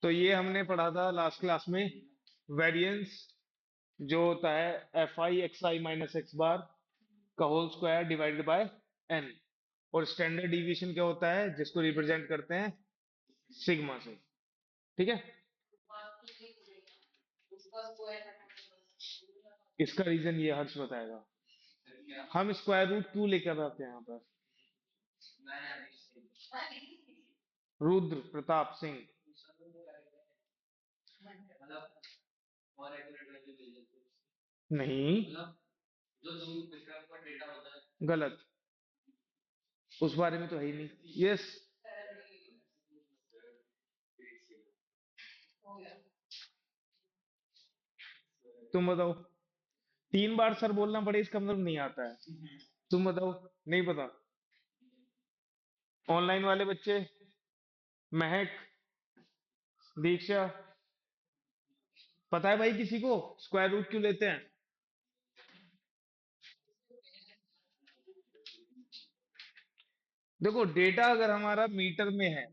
तो ये हमने पढ़ा था लास्ट क्लास में, वेरिएंस जो होता है F I x I minus x bar का whole square divided by N, और स्टैंडर्ड डिविएशन क्या होता है जिसको रिप्रेजेंट करते हैं सिग्मा से। ठीक है, इसका रीजन ये हर्ष बताएगा। हम स्क्वायर रूट क्यों लेकर आते हैं यहाँ पर? रुद्र प्रताप सिंह। नहीं, गलत, उस बारे में तो है ही नहीं। यस, तुम बताओ। 3 बार सर बोलना पड़े इसका मतलब नहीं आता है। तुम बताओ, नहीं पता? ऑनलाइन वाले बच्चे, महक, दीक्षा, पता है भाई किसी को स्क्वायर रूट क्यों लेते हैं? देखो, डेटा अगर हमारा मीटर में है,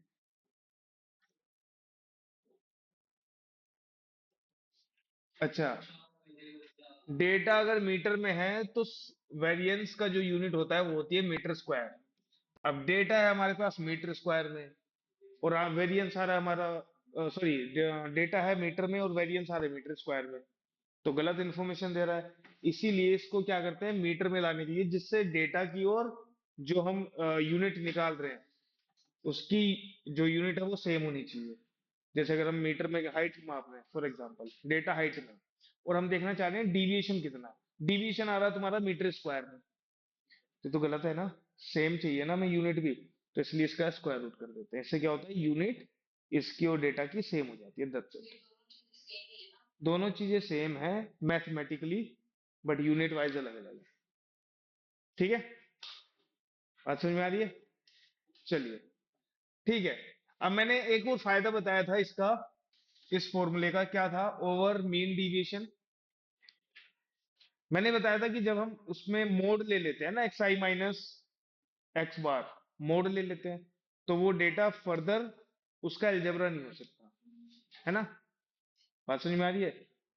अच्छा, डेटा अगर मीटर में है तो वेरिएंस का जो यूनिट होता है वो होती है मीटर स्क्वायर। अब डेटा है हमारे पास मीटर स्क्वायर में, और वेरिएंस आ रहा है हमारा, सॉरी, डेटा है मीटर में और वेरिएंस आ रहा है मीटर स्क्वायर में, तो गलत इन्फॉर्मेशन दे रहा है। इसीलिए इसको क्या करते हैं, मीटर में लाने के लिए, जिससे डेटा की और जो हम यूनिट निकाल रहे हैं उसकी जो यूनिट है वो सेम होनी चाहिए। जैसे अगर हम मीटर में हाइट माप रहे हैं, फॉर एग्जांपल डेटा हाइट में, और हम देखना चाह रहे हैं डिविएशन कितना, डिविएशन आ रहा है तुम्हारा मीटर स्क्वायर में, तो गलत है ना। सेम चाहिए ना, मैं यूनिट भी, तो इसलिए इसका स्क्वायर रूट कर देते हैं। इससे क्या होता है, यूनिट इसकी और डेटा की सेम हो जाती है, दैट्स इट। दोनों चीजें सेम है मैथमेटिकली, बट यूनिट वाइज अलग अलग है। ठीक है, बात समझ में आ रही है? चलिए, ठीक है। अब मैंने एक और फायदा बताया था इसका, इस फॉर्मूले का क्या था, ओवर मीन डिविएशन। मैंने बताया था कि जब हम उसमें मोड ले लेते हैं ना, x I minus x bar, mode ले लेते हैं, तो वो डेटा फर्दर उसका अलजेब्रा नहीं हो सकता, है ना। बात समझ में आ रही है?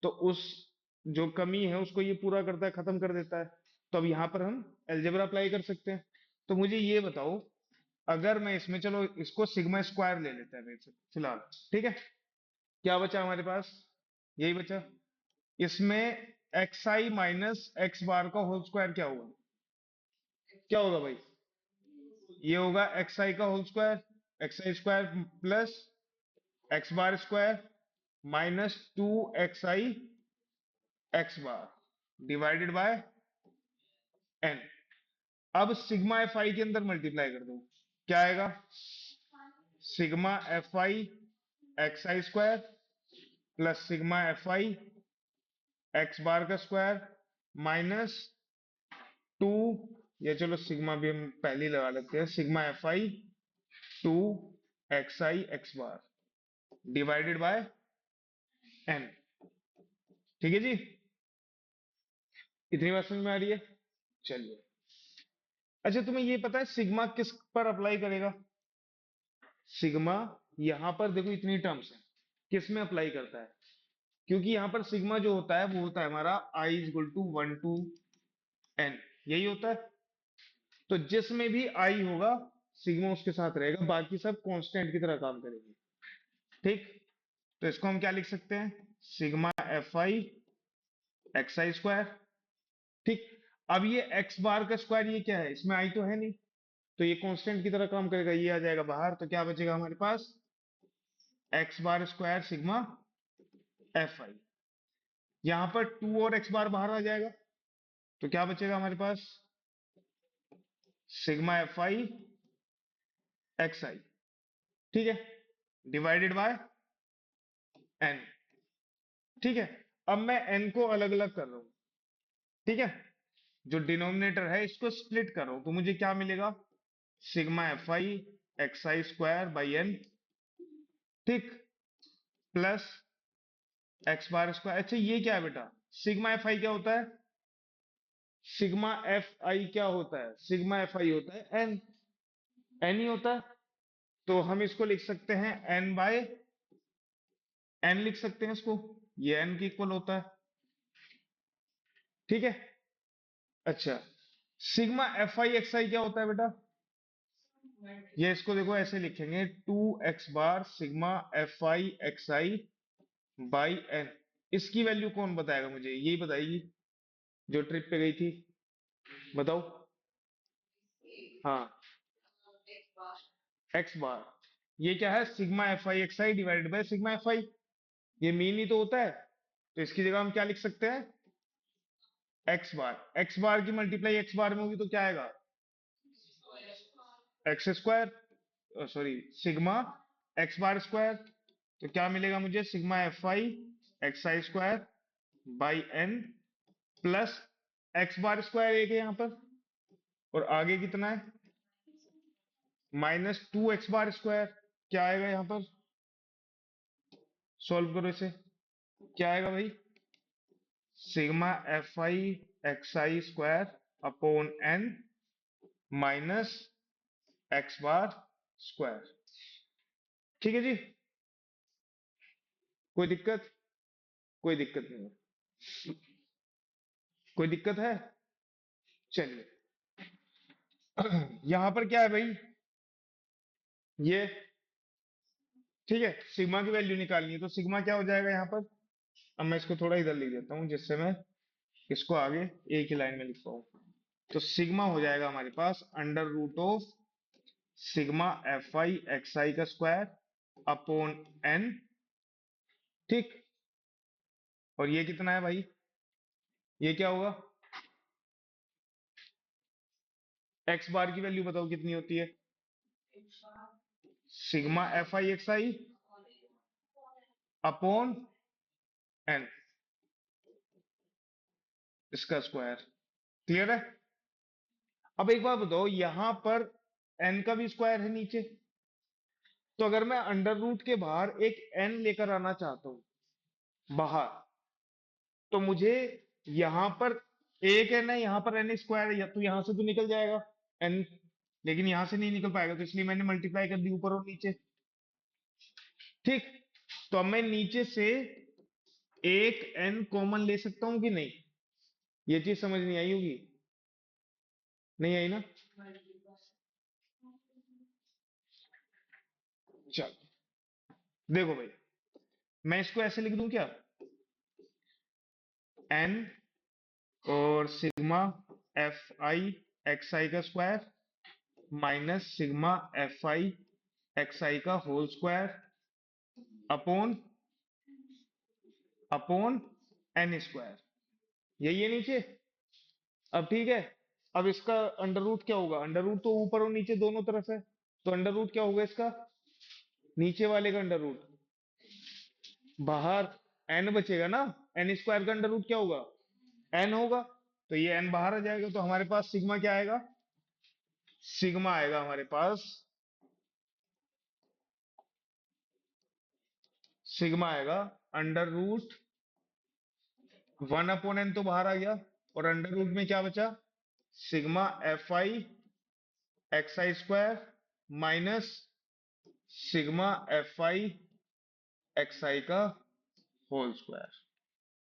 तो उस जो कमी है उसको ये पूरा करता है, खत्म कर देता है। तो अब यहाँ पर हम अलजेब्रा अप्लाई कर सकते हैं। तो मुझे ये बताओ, अगर मैं इसमें, चलो इसको सिग्मा स्क्वायर ले लेते हैं फिलहाल, ठीक है। क्या बचा हमारे पास? यही बचा। इसमें x I minus x bar का होल स्क्वायर क्या होगा? क्या होगा भाई? ये होगा एक्स आई का whole square, X I square plus x bar square minus 2xi x bar divided by N. अब सिग्मा एफ आई के अंदर मल्टीप्लाई कर दो, क्या आएगा? Sigma F I x I square plus sigma F I X bar का square minus 2, या चलो सिग्मा भी हम पहले ही लगा लेते हैं, sigma F I 2xi x bar divided by N. ठीक है जी, इतनी बात समझ में आ रही है? चलिए, अच्छा तुम्हें ये पता है सिग्मा किस पर अप्लाई करेगा? सिग्मा यहाँ पर देखो, इतनी टर्म्स है, किस में अप्लाई करता है? क्योंकि यहाँ पर सिग्मा जो होता है वो होता है हमारा I is equal to 1 to n, यही होता है। तो जिसमें भी आई होगा सिग्मा उसके साथ रहेगा, बाकी सब कांस्टेंट की तरह काम करेंगे। ठीक, तो इसको हम क्या लिख सकते हैं, sigma F I x I square. ठीक, अब ये एक्स बार का स्क्वायर ये क्या है, इसमें आई तो है नहीं, तो ये कांस्टेंट की तरह काम करेगा, ये आ जाएगा बाहर, तो क्या बचेगा हमारे पास, X bar square sigma F I. यहाँ पर 2 और एक्स बार बाहर आ जाएगा, तो क्या बचेगा हमारे पास, सिग्मा एफ आई एक्स आई। ठीक है, डिवाइडेड बाय एन। ठीक है, अब मैं एन को अलग अलग कर रहा हूं, ठीक है। जो डिनोमिनेटर है इसको स्प्लिट कर रहा हूं, तो मुझे क्या मिलेगा, sigma F I x I square by N, ठीक, प्लस एक्स बार स्क्वायर। अच्छा ये क्या है बेटा, सिग्मा एफ आई क्या होता है? सिग्मा एफ आई क्या होता है? सिग्मा एफ आई होता है एन, एन ही होता है। तो हम इसको लिख सकते हैं एन बाय एन लिख सकते हैं इसको, ये एन के इक्वल होता है। ठीक है। अच्छा, सिग्मा एफ आई एक्स आई क्या होता है बेटा? ये इसको देखो ऐसे लिखेंगे, 2 x bar sigma F I x I by N. इसकी वैल्यू कौन बताएगा मुझे? यही बताएगी जो ट्रिप पे गई थी। बताओ। हाँ, एक्स बार। ये क्या है? Sigma F I x I divided by sigma F आई। ये मीन ही तो होता है। तो इसकी जगह हम क्या लिख सकते हैं? एक्स बार। एक्स बार की मल्टीप्लाई एक्स बार में होगी तो क्या आएगा? X square, sorry, sigma X bar square. तो क्या मिलेगा मुझे? Sigma F I x I square by N plus x bar square एक है यहाँ पर, और आगे कितना है? -2 x बार स्क्वायर। क्या आएगा यहाँ पर? सॉल्व करो इसे। क्या आएगा भाई? Sigma F I x I square upon N minus x bar square. ठीक है जी। कोई दिक्कत? कोई दिक्कत नहीं है। कोई दिक्कत है? चलिए। यहां पर क्या है भाई? ये, ठीक है, सिग्मा की वैल्यू निकालनी है, तो सिग्मा क्या हो जाएगा यहाँ पर? अब मैं इसको थोड़ा इधर लिख देता हूँ जिससे मैं इसको आगे एक ही लाइन में लिख पाऊँ। तो सिग्मा हो जाएगा हमारे पास under root of sigma F I x I का स्क्वायर अपॉन एन। ठीक। और ये कितना है भाई? ये क्या होगा? एक्स बार की वैल्यू बताओ कितनी होती है? Sigma F I x I upon N, इसका स्क्वायर। क्लियर है? अब एक बात बताओ, यहां पर एन का भी स्क्वायर है नीचे। तो अगर मैं अंडर रूट के बाहर एक एन लेकर आना चाहता हूं बाहर, तो मुझे यहां पर एक एन है, यहां पर एन स्क्वायर है, या तो यहां से तो निकल जाएगा एन, लेकिन यहां से नहीं निकल पाएगा, तो इसलिए मैंने मल्टीप्लाई कर दी ऊपर और नीचे। ठीक। तो अब मैं नीचे से एक एन कॉमन ले सकता हूं कि नहीं? ये चीज समझ नहीं आई होगी। नहीं आई ना? चल, देखो भाई, मैं इसको ऐसे लिख दूं क्या? एन और sigma F I x I का square minus sigma F I x I का whole square upon upon N square. यही है नीचे। अब ठीक है। अब इसका अंडर रूट क्या होगा? अंडर रूट तो ऊपर और नीचे दोनों तरफ है, तो अंडर रूट क्या होगा इसका? नीचे वाले का अंडर रूट। बाहर एन बचेगा ना, एन स्क्वायर का अंडर रूट क्या होगा? एन होगा। तो ये एन बाहर आ जाएगा, तो हमारे पास सिग्मा क्या आएगा? सिग्मा आएगा हमारे पास, सिग्मा आएगा अंडर रूट 1/n, तो बाहर आ गया, और अंडर रूट में क्या बचा? Sigma F I x I square minus sigma F I x I का होल स्क्वायर।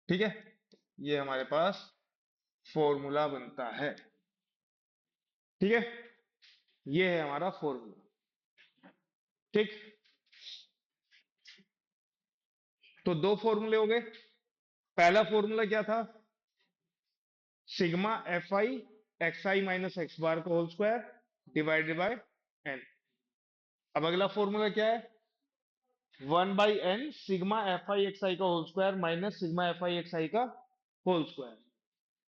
ठीक है। ये हमारे पास फॉर्मूला बनता है। ठीक है। ये है हमारा फॉर्मूला। ठीक। तो दो फॉर्मूले हो गए। पहला फॉर्मूला क्या था? Sigma F I x I minus x bar का whole square divided by N. अब अगला फॉर्मूला क्या है? 1/n sigma F I x I का whole square minus sigma F I x I का होल स्क्वायर।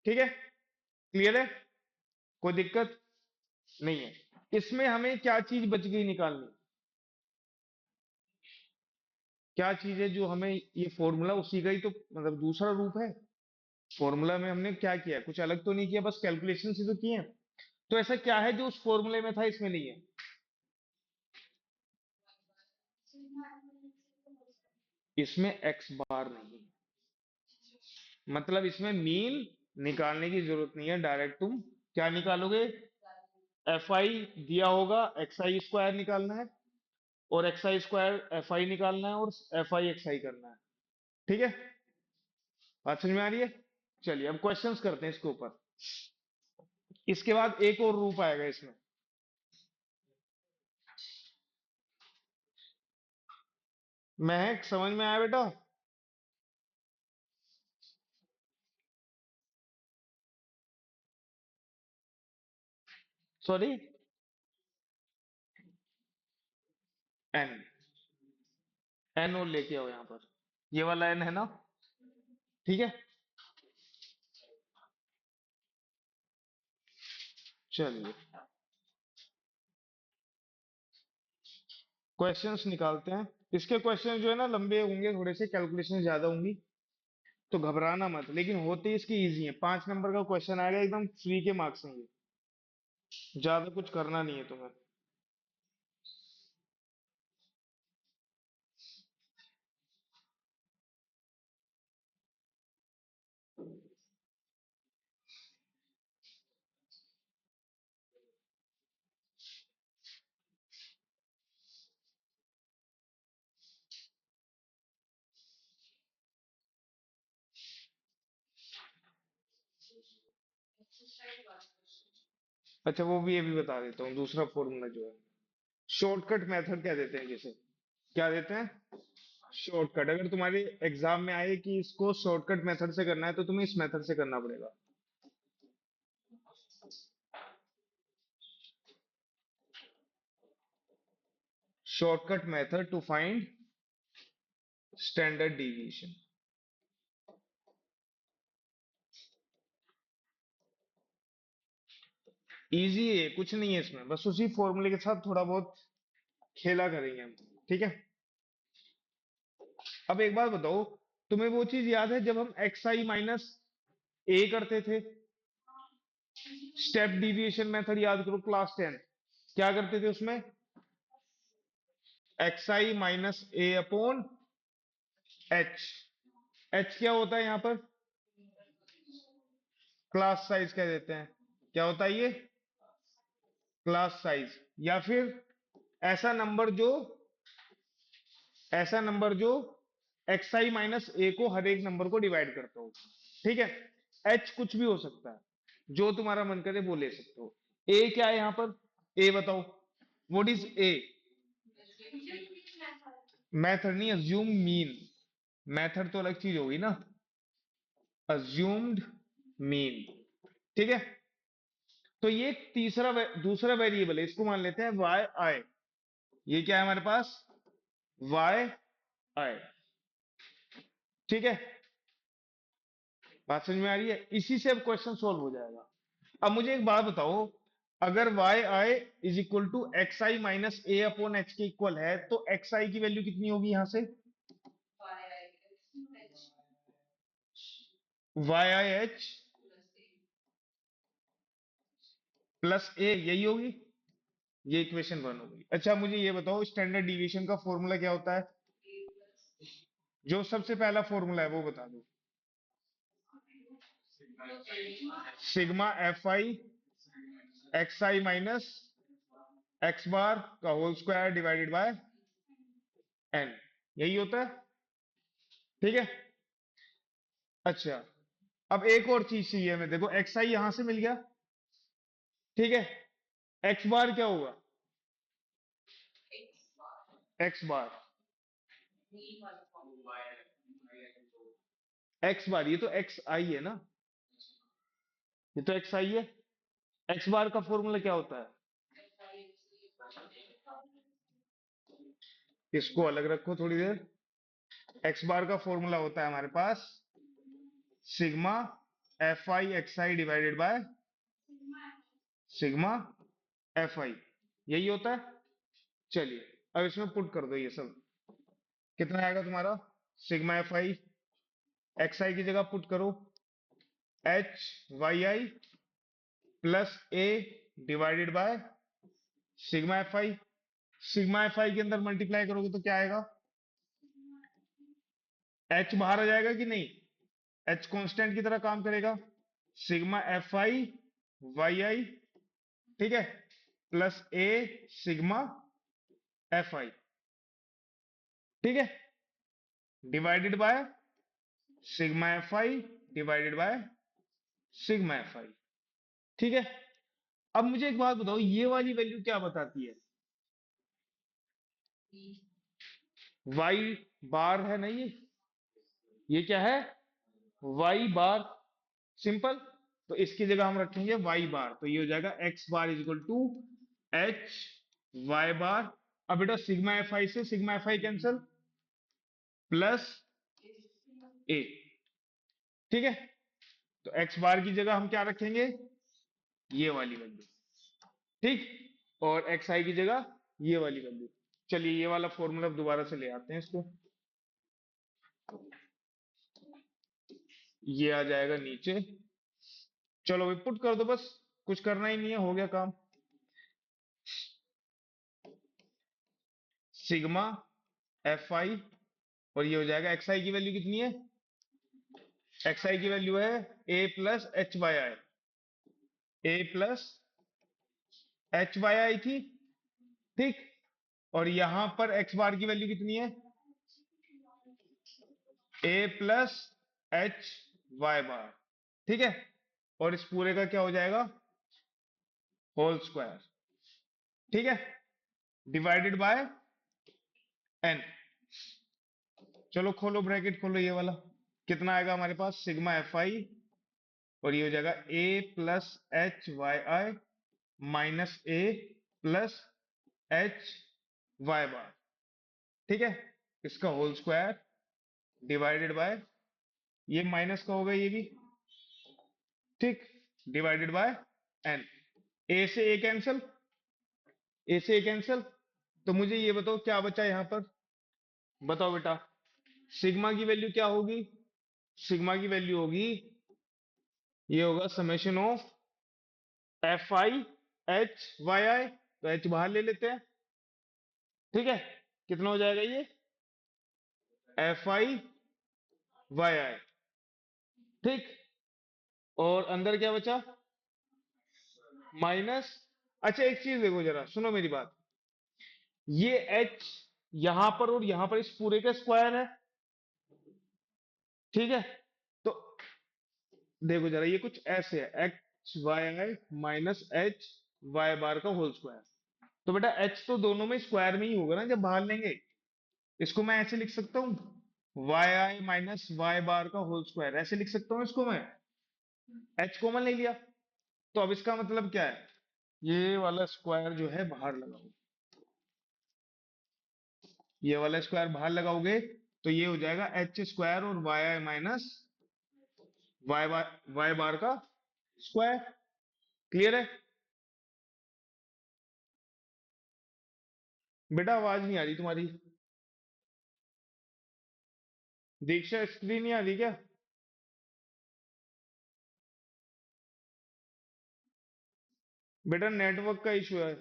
ठीक है। क्लियर है? कोई दिक्कत नहीं है। इसमें हमें क्या चीज बच गई निकालनी? क्या चीज है जो हमें, ये फॉर्मूला उसी का ही तो मतलब दूसरा रूप है। फॉर्मूला में हमने क्या किया? कुछ अलग तो नहीं किया, बस कैलकुलेशन ही तो किए हैं। तो ऐसा क्या है जो उस फॉर्मूले में था इसमें नहीं है? इसमें एक्स बार नहीं है, मतलब इसमें मीन निकालने की जरूरत नहीं है, डायरेक्ट तुम क्या निकालोगे? एफ आई दिया होगा, एक्स आई स्क्वायर निकालना है, और x I square F I निकालना है और एफ आई एक्स आई करना है। ठीक है, बात समझ में आ रही है? चलिए अब क्वेश्चंस करते हैं इसके ऊपर। इसके बाद एक और रूप आएगा इसमें। महक समझ में आया बेटा? सॉरी, एन, एन और लेके आओ यहाँ पर, ये वाला एन है ना? ठीक है, चलिए क्वेश्चंस निकालते हैं। इसके क्वेश्चन जो है ना लंबे होंगे, थोड़े से कैलकुलेशन ज्यादा होंगी, तो घबराना मत, लेकिन होते ही इसके इजी है। 5 नंबर का क्वेश्चन आएगा, एकदम फ्री के मार्क्स हैं ये, ज्यादा कुछ करना नहीं है तुम्हें। अच्छा वो भी, ये भी बता देता हूँ दूसरा फॉर्मूला जो है, शॉर्टकट मेथड क्या देते हैं जिसे, क्या देते हैं? शॉर्टकट। अगर तुम्हारे एग्जाम में आए कि इसको शॉर्टकट मेथड से करना है, तो तुम्हें इस मेथड से करना पड़ेगा। Shortcut method to find standard deviation. Easy है, कुछ नहीं है इसमें, बस उसी फॉर्मूले के साथ थोड़ा बहुत खेला करेंगे हम। ठीक है, अब एक बात बताओ, तुम्हें वो चीज याद है जब हम एक्स आई माइनस ए करते थे? स्टेप डिविएशन मेथड याद करो, क्लास 10 क्या करते थे उसमें? X I minus A upon H. H क्या होता है यहाँ पर? क्लास साइज कह देते हैं। क्या होता है ये? Class size. या फिर ऐसा नंबर जो, ऐसा नंबर जो एक्स आई माइनस ए को हर एक नंबर को डिवाइड करता हो। ठीक है, एच कुछ भी हो सकता है, जो तुम्हारा मन करे वो ले सकते हो। ए क्या है यहाँ पर? ए बताओ, व्हाट इज ए? मेथड नहीं, अज्यूम मीन। मेथड तो अलग चीज होगी ना, अज्यूम्ड मीन। ठीक है, तो ये दूसरा वेरिएबल है, इसको मान लेते हैं वाई आई। ये क्या है हमारे पास? वाई आई। ठीक है, बात समझ में आ रही है? इसी से अब क्वेश्चन सोल्व हो जाएगा। अब मुझे एक बात बताओ, अगर y I is equal to x I minus A upon H के इक्वल है, तो एक्स आई की वैल्यू कितनी होगी यहां से? वाई आई एच प्लस ए, यही होगी। ये इक्वेशन 1 होगी। अच्छा मुझे ये बताओ, स्टैंडर्ड डिविएशन का फॉर्मूला क्या होता है? जो सबसे पहला फॉर्मूला है वो बता दो। Sigma F I x I minus x bar का whole square divided by N, यही होता है। ठीक है, अच्छा अब एक और चीज चाहिए हमें। देखो एक्स आई यहां से मिल गया, ठीक है, एक्स बार क्या होगा? एक्स बार, एक्स बार, ये तो एक्स आई है ना, ये तो एक्स आई है। एक्स बार का फॉर्मूला क्या होता है? इसको अलग रखो थोड़ी देर। एक्स बार का फॉर्मूला होता है हमारे पास sigma F I x I divided by sigma F I, यही होता है। चलिए अब इसमें पुट कर दो ये सब। कितना आएगा तुम्हारा? Sigma F I x I की जगह पुट करो H Y I plus A divided by sigma F I. Sigma F I के अंदर मल्टीप्लाई करोगे तो क्या आएगा? एच बाहर आ जाएगा कि नहीं? एच कांस्टेंट की तरह काम करेगा। सिग्मा एफ आई वाई आई, ठीक है, प्लस ए सिग्मा एफ आई। ठीक है, divided by sigma F I divided by sigma F आई। ठीक है, अब मुझे एक बात बताओ, ये वाली वैल्यू क्या बताती है? वाई बार है ना ये क्या है? वाई बार। सिंपल। तो इसकी जगह हम रखेंगे वाई बार, तो ये हो जाएगा X bar is equal to H Y bar. अब बेटा सिग्मा एफ आई से sigma F I cancel, plus A. ठीक है, तो एक्स बार की जगह हम क्या रखेंगे? ये वाली वैल्यू। ठीक, और एक्स आई की जगह ये वाली वैल्यू। चलिए ये वाला फॉर्मूला दोबारा से ले आते हैं इसको। ये आ जाएगा नीचे। चलो अभी पुट कर दो, बस कुछ करना ही नहीं है, हो गया काम। सिग्मा एफ आई, और ये हो जाएगा एक्स आई की वैल्यू कितनी है? एक्स आई की वैल्यू है A plus H Y I. A plus H Y आई थी। ठीक, और यहां पर एक्स बार की वैल्यू कितनी है? A plus H Y bar. ठीक है, और इस पूरे का क्या हो जाएगा? Whole square. ठीक है, डिवाइडेड बाय एन। चलो खोलो ब्रैकेट, खोलो ये वाला। कितना आएगा हमारे पास? सिग्मा एफ आई, और ये हो जाएगा ए plus H Y I minus A plus H Y bar. ठीक है, इसका होल स्क्वायर डिवाइडेड बाय, ये माइनस का होगा ये भी। ठीक, डिवाइडेड बाय एन। ए से ए कैंसल, ए से ए कैंसल। तो मुझे ये बताओ क्या बचा यहाँ पर? बताओ बेटा, सिग्मा की वैल्यू क्या होगी? सिग्मा की वैल्यू होगी, ये होगा summation of F I H Y I. तो एच बाहर ले लेते हैं। ठीक है, कितना हो जाएगा ये? एफ आई वाई आई। ठीक, और अंदर क्या बचा? माइनस। अच्छा एक चीज देखो जरा, सुनो मेरी बात। ये एच यहां पर और यहां पर इस पूरे का स्क्वायर है। ठीक है, तो देखो जरा, ये कुछ ऐसे है, x Y I minus H Y bar का होल स्क्वायर। तो बेटा एच तो दोनों में स्क्वायर में ही होगा ना जब बाहर लेंगे। इसको मैं ऐसे लिख सकता हूँ, Y I minus Y bar का होल स्क्वायर, ऐसे लिख सकता हूँ इसको मैं। एच कॉमन ले लिया, तो अब इसका मतलब क्या है? ये वाला स्क्वायर जो है बाहर लगाओ, ये वाला स्क्वायर बाहर लगाओगे, तो ये हो जाएगा एच स्क्वायर और Y I minus Y bar, Y bar का स्क्वायर। क्लियर है? बेटा आवाज नहीं आ रही तुम्हारी। दीक्षा स्क्रीन नहीं आ रही क्या? बेटा नेटवर्क का इशू है,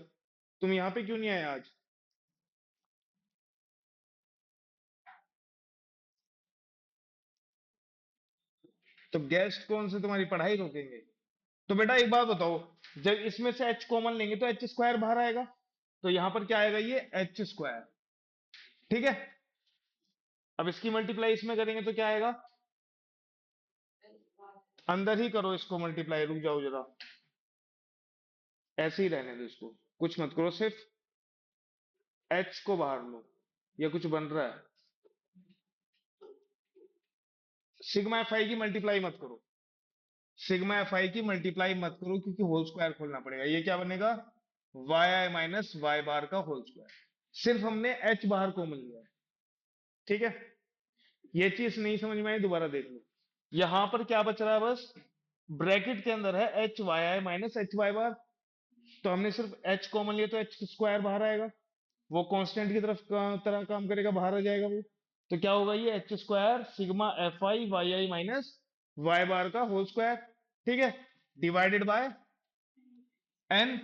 तुम यहाँ पे क्यों नहीं आए आज? तो गेस्ट कौन से तुम्हारी पढ़ाई रोकेंगे? तो बेटा एक बात बताओ, जब इसमें से एच कॉमन लेंगे तो एच स्क्वायर बाहर आएगा, तो यहाँ पर क्या आएगा? ये एच स्क्वायर। ठीक है, अब इसकी मल्टीप्लाई इसमें करेंगे तो क्या आएगा? अंदर ही करो इसको मल्टीप्लाई, रुक जाओ जरा, ऐसे ही रहने दो इसको, कुछ मत करो, सिर्फ एच को बाहर लो। ये कुछ बन रहा है? सिग्मा एफ आई की मल्टीप्लाई मत करो, सिग्मा एफ आई की मल्टीप्लाई मत करो, क्योंकि होल स्क्वायर खोलना पड़ेगा। ये क्या बनेगा? Y I minus Y bar का होल स्क्वायर। सिर्फ हमने एच बाहर कॉमन लिया है। ठीक है, ये चीज नहीं समझ में आई, दोबारा देख लो। यहां पर क्या बच रहा है? बस ब्रैकेट के अंदर है H Y I minus H Y बार। तो हमने सिर्फ एच कॉमन लिया, तो एच स्क्वायर बाहर आएगा, वो कांस्टेंट की तरफ तरह काम करेगा, बाहर आ जाएगा वो। तो क्या होगा? ये H square sigma F I Y I minus Y bar का होल स्क्वायर। ठीक है, डिवाइडेड बाय एन।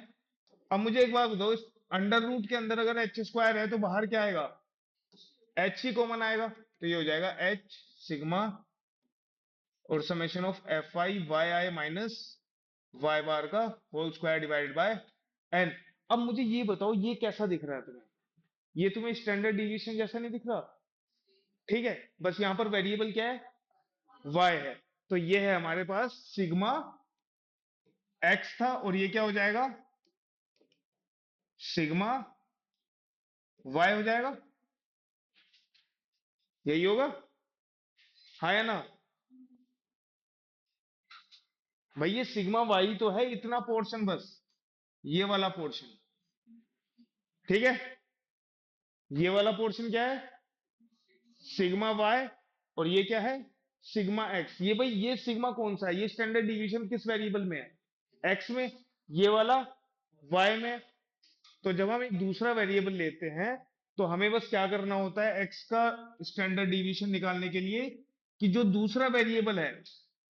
अब मुझे एक बात बताओ, इस अंडर रूट के अंदर अगर एच स्क्वायर है तो बाहर क्या आएगा? एच ही कॉमन आएगा, तो ये हो जाएगा एच सिग्मा और summation of F I Y I minus Y bar का whole square divided by N. अब मुझे ये बताओ, ये कैसा दिख रहा है तुम्हें? ये तुम्हें स्टैंडर्ड डिविएशन जैसा नहीं दिख रहा? ठीक है, बस यहाँ पर वेरिएबल क्या है, y है। तो ये है हमारे पास सिग्मा x था, और ये क्या हो जाएगा, सिग्मा y हो जाएगा, यही होगा, हाँ या ना। भाई ये सिग्मा y तो है इतना पोर्शन, बस ये वाला पोर्शन, ठीक है। ये वाला पोर्शन क्या है, सिग्मा y, और ये क्या है, सिग्मा x। ये भाई ये सिग्मा कौन सा है, ये स्टैंडर्ड डिवीजन किस वेरिएबल में है, x में, ये वाला y में। तो जब हम एक दूसरा वेरिएबल लेते हैं, तो हमें बस क्या करना होता है, x का स्टैंडर्ड डिवीजन निकालने के लिए, कि जो दूसरा वेरिएबल है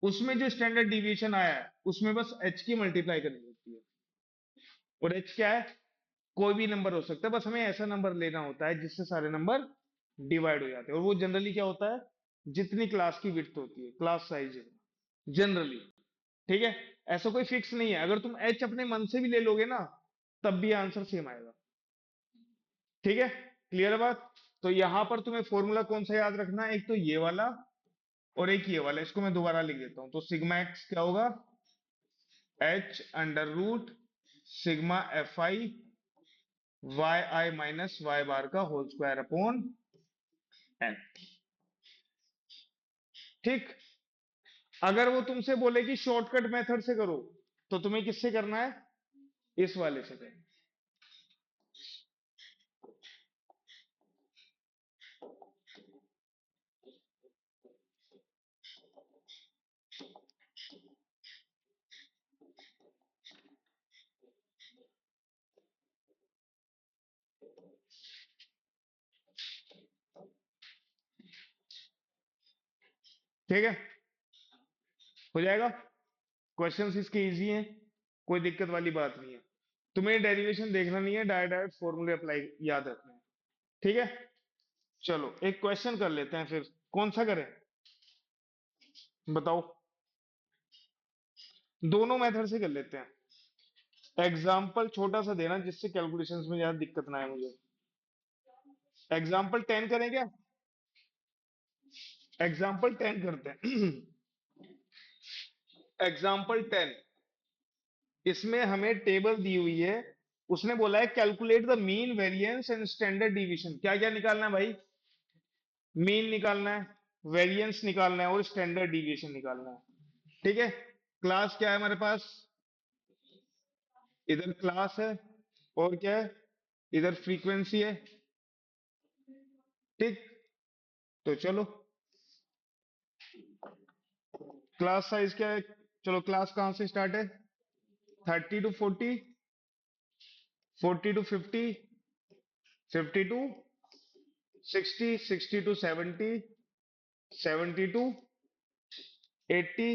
उसमें जो स्टैंडर्ड डिवीजन आया है उसमें बस h की मल्टीप्लाई करनी होती है। और h क्या है, कोई भी नंबर हो सकता है, बस हमें ऐसा नंबर लेना होता है जिससे सारे नंबर डिवाइड हो जाते हैं। और वो जनरली क्या होता है, जितनी क्लास की विड्थ होती है, क्लास साइज जनरली, ठीक है। ऐसा कोई फिक्स नहीं है, अगर तुम h अपने मन से भी ले लोगे ना, तब भी आंसर सेम आएगा, ठीक है। क्लियर है बात। तो यहां पर तुम्हें फॉर्मूला कौन सा याद रखना है, एक तो ये वाला और एक ये वाला, इसको मैं दोबारा लिख देता हूं। तो सिग्मा एक्स क्या होगा, h under root sigma F I Y I minus Y bar का होल स्क्वायर अपॉन एन, ठीक। अगर वो तुमसे बोले कि शॉर्टकट मेथड से करो, तो तुम्हें किससे करना है, इस वाले से करना, ठीक है। हो जाएगा, क्वेश्चंस इसके इजी हैं, कोई दिक्कत वाली बात नहीं है। तुम्हें डेरिवेशन देखना नहीं है, डायरेक्ट डायरेक्ट फॉर्मूले अप्लाई याद रखना है, ठीक है। चलो एक क्वेश्चन कर लेते हैं फिर, कौन सा करें बताओ, दोनों मेथड से कर लेते हैं। एग्जाम्पल छोटा सा देना जिससे कैलकुलेशंस में ज्यादा दिक्कत ना आए मुझे। एग्जाम्पल 10 करें क्या, एग्जाम्पल 10 करते हैं। एग्जाम्पल 10, इसमें हमें टेबल दी हुई है, उसने बोला है calculate the mean variance and standard division. क्या क्या निकालना है भाई, मीन निकालना है, वेरिएंस निकालना है, और स्टैंडर्ड डिविएशन निकालना है, ठीक है। क्लास क्या है हमारे पास, इधर क्लास है, और क्या है, इधर फ्रीक्वेंसी है, ठीक। तो चलो क्लास साइज क्या है, चलो क्लास कहां से स्टार्ट है, 30 to 40, 40 to 50, 50 to 60, 60 to 70, 70 to 80,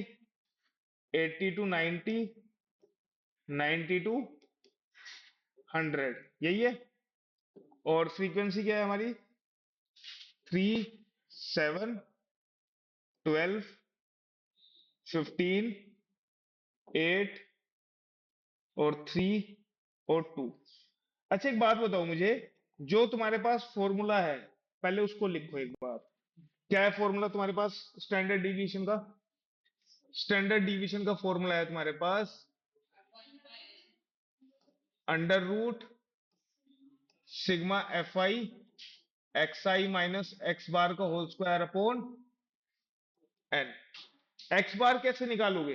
80 to 90, 90 to 100, यही है। और फ्रीक्वेंसी क्या है हमारी, 3, 7, 12, 15, 8 और 3 और 2। अच्छा एक बात बताओ मुझे, जो तुम्हारे पास फॉर्मूला है, पहले उसको लिखो एक बार। क्या है फॉर्मूला तुम्हारे पास स्टैंडर्ड डिवीजन का, स्टैंडर्ड डिवीजन का फॉर्मूला है तुम्हारे पास under root sigma F I x I minus x bar का whole square upon N. X bar कैसे निकालोगे,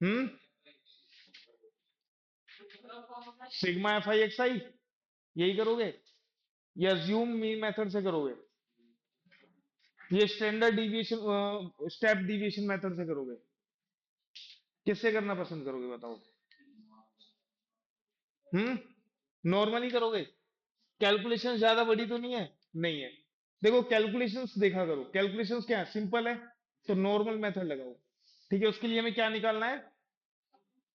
हम्म, sigma F I x I, यही करोगे, या ज्यूम मीन मेथड से करोगे, ये standard deviation step deviation method से करोगे, किससे करना पसंद करोगे बताओ, हम्म, नॉर्मली करोगे, कैलकुलेशन ज्यादा बड़ी तो नहीं है, नहीं है। देखो कैलकुलेशंस देखा करो, कैलकुलेशंस क्या है, सिंपल है, तो नॉर्मल मेथड लगाओ, ठीक है। उसके लिए हमें क्या निकालना है,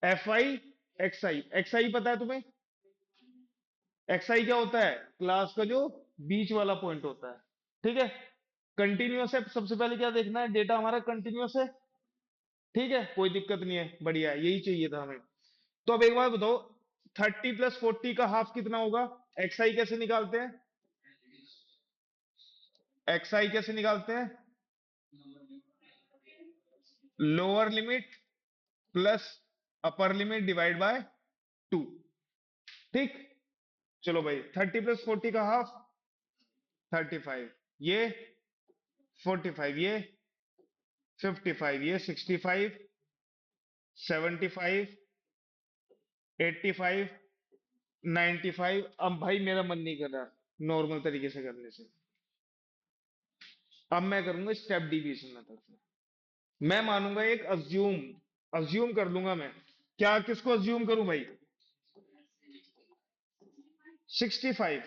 F I x I, x I पता है तुम्हें, एक्स आई क्या होता है, क्लास का जो बीच वाला पॉइंट होता है, ठीक है। कंटिन्यूअस है, सबसे पहले क्या देखना है, डेटा हमारा कंटिन्यूअस है, ठीक है, कोई दिक्कत नहीं है, बढ़िया है, यही चाहिए था हमें। तो अब एक बात बताओ, 30 + 40 का हाफ कितना होगा, एक्स आई कैसे निकालते हैं, एक्स आई कैसे निकालते हैं? Lower limit plus upper limit divide by 2। ठीक। चलो भाई, 30 + 40 का हाफ 35, ये 45, ये 55, ये 65, 75, 85, 95। अब भाई मेरा मन नहीं कर रहा नॉर्मल तरीके से करने से, अब मैं करूंगा स्टेप डिवीजन मेथड से। मैं मानूंगा एक अज्यूम, अज्यूम कर लूंगा मैं। क्या, किसको अज्यूम करूं भाई? 65,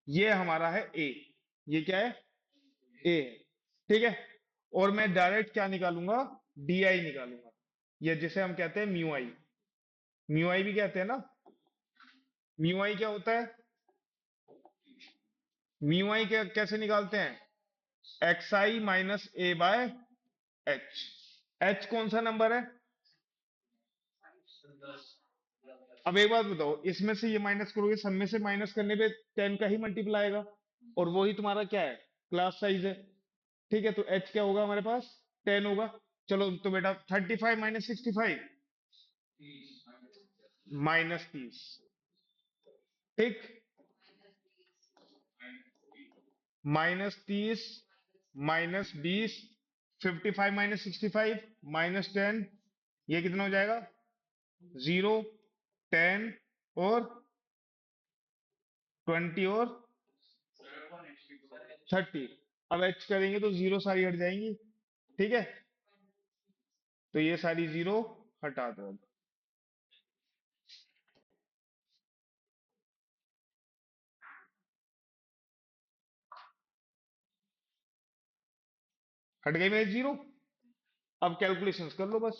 ये हमारा है ए, ये क्या है? ए है। ठीक है। और मैं डायरेक्ट क्या निकालूंगा? डी आई निकालूंगा, ये जिसे हम कहते हैं म्यू आई। म्यू आई भी कहते हैं ना। म्यू आई क्या होता है? म्यू आई क्या कैसे निकालते हैं? X I minus A by H. H कौन सा नंबर है? अब एक बात बताओ, इसमें से ये माइनस करोगे, सब में से माइनस करने पे 10 का ही मल्टीप्लाई आएगा, और वही तुम्हारा क्या है? क्लास साइज है। ठीक है, तो एच क्या होगा हमारे पास? 10 होगा। चलो तो बेटा 35 माइनस 65, -30। ठीक। -30, -20, 55 माइनस 65, -10, ये कितना हो जाएगा? 0, 10 और 20 और 30। अब एच करेंगे तो जीरो सारी हट जाएंगी। ठीक है, तो ये सारी जीरो हटा दो अब। हट गई मेरी जीरो। अब कैलकुलेशंस कर लो बस।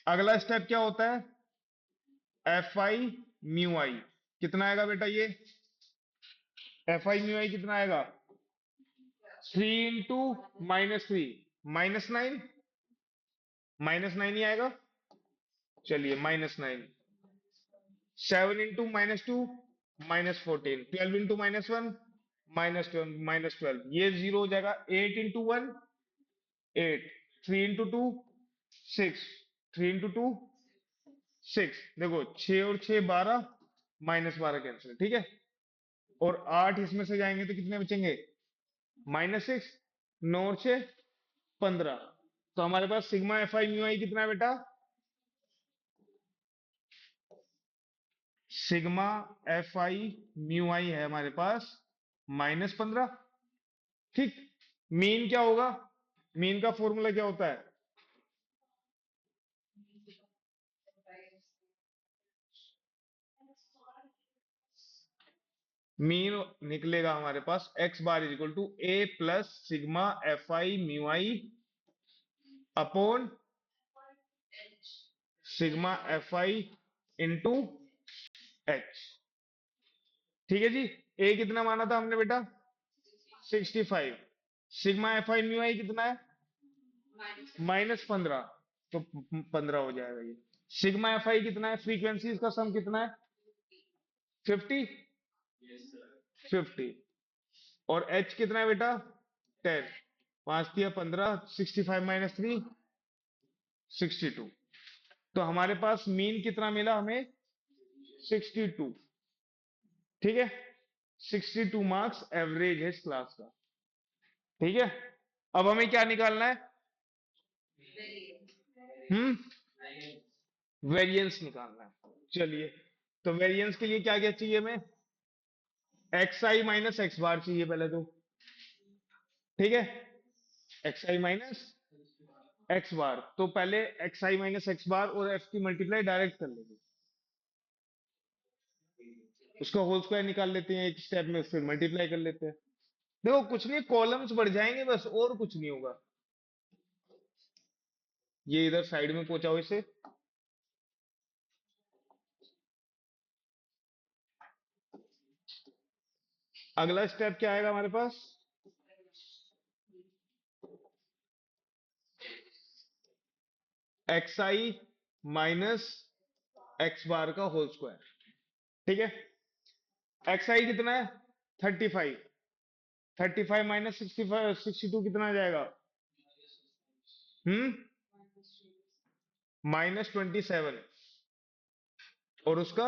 अगला स्टेप क्या होता है? एफ आई म्यू आई कितना आएगा बेटा? ये एफ आई म्यू आई कितना आएगा? 3 × -3, -9 ही आएगा। चलिए -9, 7 × -2, -14, 12 × -1, -12, ये जीरो हो जाएगा। 8 × 1, 8, 3 × 2, 6, 3 × 2, 6। देखो 6 और 6 12, -12 कैंसिल। ठीक है, और 8 इसमें से जाएंगे तो कितने बचेंगे? -6, 9 और 6 15। तो हमारे पास सिग्मा एफ आई म्यू आई कितना है बेटा? सिग्मा एफ आई म्यू आई है हमारे पास -15। ठीक। मीन क्या होगा? मीन का फॉर्मूला क्या होता है? मीन निकलेगा हमारे पास X bar is equal to A plus sigma F I mu I upon sigma F I into H. ठीक है जी। ए कितना माना था हमने बेटा? 65। सिग्मा एफ आई म्यू आई कितना है? -15, तो 15 हो जाएगा ये। सिग्मा एफ आई कितना है? फ्रीक्वेंसीज का सम कितना है? 50, 50। और एच कितना है बेटा? 10। 5 × 15, 65 - 3, 62। तो हमारे पास मीन कितना मिला हमें? 62। ठीक है, 62 मार्क्स एवरेज है इस क्लास का। ठीक है, अब हमें क्या निकालना है? हम्म, वेरिएंस निकालना है। चलिए, तो वेरिएंस के लिए क्या क्या चाहिए हमें? एक्स आई माइनस एक्स बार चाहिए पहले तो। ठीक है, एक्स आई माइनस एक्स बार, तो पहले एक्स आई माइनस एक्स बार और एफ की मल्टीप्लाई डायरेक्ट कर लेंगे। उसका होल स्क्वायर निकाल लेते हैं एक स्टेप में, फिर मल्टीप्लाई कर लेते हैं। देखो कुछ नहीं, कॉलम्स बढ़ जाएंगे बस, और कुछ नहीं होगा। ये इधर साइड में पहुंचाओ इसे। अगला स्टेप क्या आएगा हमारे पास? X I minus x bar का होल स्क्वायर। ठीक है, एक्स आई कितना है? 35। 35 माइनस 65, 62 कितना आ जाएगा? हम्म, -27 और उसका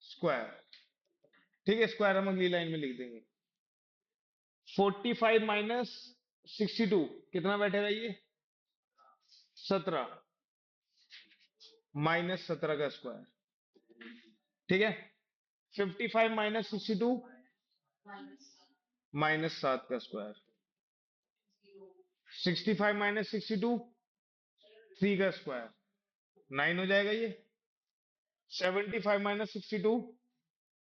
स्क्वायर। ठीक है, स्क्वायर हम अगली लाइन में लिख देंगे। 45 माइनस 62 कितना बैठेगा ये? 17, -17 का स्क्वायर। ठीक है। 55 माइनस 62 -7 का स्क्वायर। 65 माइनस 62 3 का स्क्वायर, 9 हो जाएगा ये। 75 माइनस 62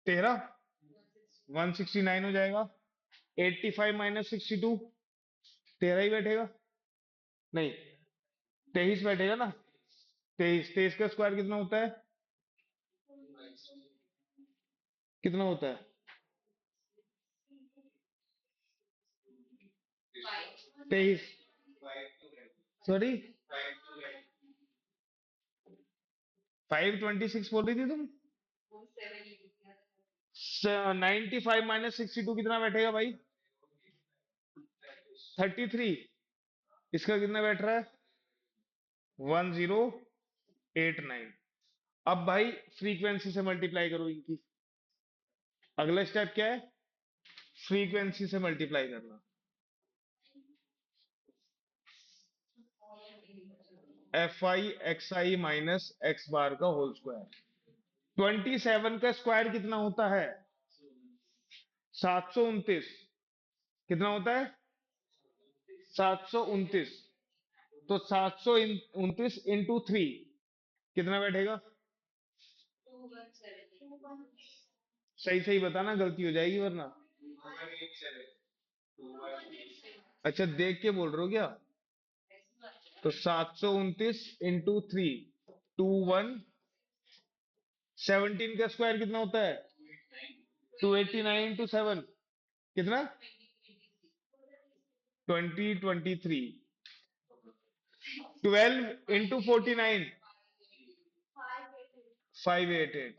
13, 169 हो जाएगा। 85 माइनस 62 13 ही बैठेगा, नहीं 23 बैठेगा ना। 23, 23 का स्क्वायर कितना होता है? कितना होता है? 23, सॉरी 526 बोल रही थी तुम। 95 माइनस 62 कितना बैठेगा भाई? 33। इसका कितना बैठ रहा है? 1089। अब भाई फ्रीक्वेंसी से मल्टीप्लाई करो इनकी। अगला स्टेप क्या है? फ्रीक्वेंसी से मल्टीप्लाई करना। fi माइनस एक्स बार का होल स्क्वायर। 27 का स्क्वायर कितना होता है? 729। कितना होता है? 729। तो 729 इंटू 3 कितना बैठेगा? सही सही बताना, गलती हो जाएगी वरना। अच्छा, देख के बोल रहे हो क्या? तो 729 इंटू 3, 21। 17 का स्क्वायर कितना होता है? 289 इंटू 7 कितना? 2023। 12 इंटू 49, 588।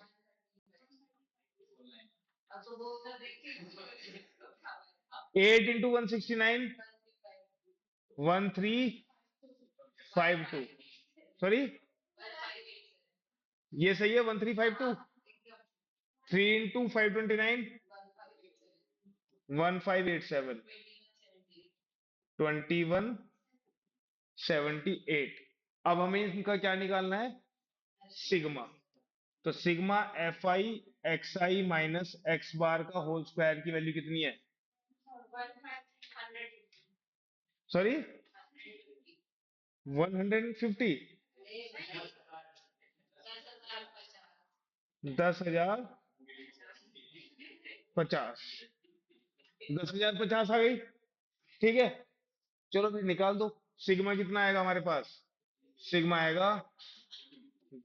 8 इंटू 169, 1352। सॉरी, ये सही है 1352। 3 इंटू 529, 1587। 2178। अब हमें इनका क्या निकालना है? सिग्मा। तो sigma fi minus x bar का होल स्क्वायर की वैल्यू कितनी है? सॉरी, 150। 10,050। 10,050 आ गई। ठीक है, चलो फिर निकाल दो। सिग्मा कितना आएगा हमारे पास? सिग्मा आएगा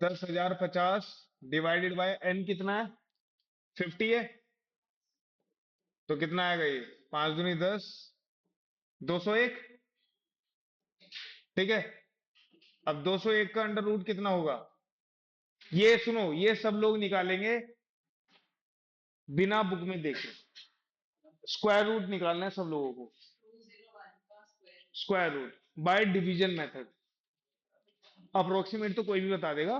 10,050 डिवाइडेड बाय एन कितना है? 50 है। तो कितना आएगा ये? 5 दूनी 10, 201। ठीक है। अब 201 का अंडर रूट कितना होगा? ये सुनो, ये सब लोग निकालेंगे बिना बुक में देखे। स्क्वायर रूट निकालना है सब लोगों को। Square root by division method. Approximate तो कोई भी बता देगा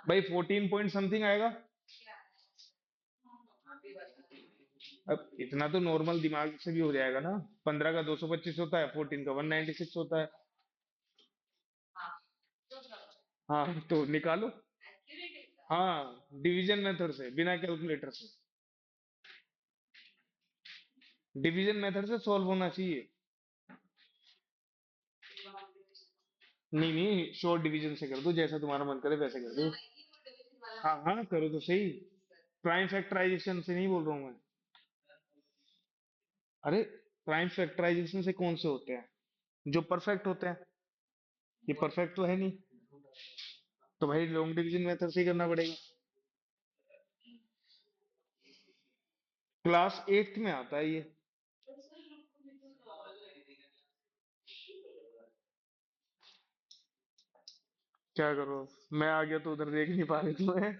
भाई। 14 पॉइंट समथिंग आएगा। अब इतना तो नॉर्मल दिमाग से भी हो जाएगा ना। 15 का 225 होता है, 14 का 196 होता है। हाँ तो निकालो। हाँ, डिवीजन मेथड से, बिना कैलकुलेटर से। डिवीजन मेथड से सॉल्व होना चाहिए। नहीं नहीं, शॉर्ट डिवीजन से कर दो, जैसा तुम्हारा मन करे वैसे कर दो। हाँ हाँ, करो तो सही। प्राइम फैक्टराइजेशन से नहीं बोल रहा हूँ मैं। अरे, प्राइम फैक्टराइजेशन से कौन से होते हैं? जो परफेक्ट होते हैं। ये परफेक्ट तो है नहीं। तो भाई लॉन्ग डिवीजन मेथड से ही करना पड़ेगा। क्लास 8th में आता है ये। क्या करो, मैं आ गया तो उधर देख नहीं पा रहे तुम्हें।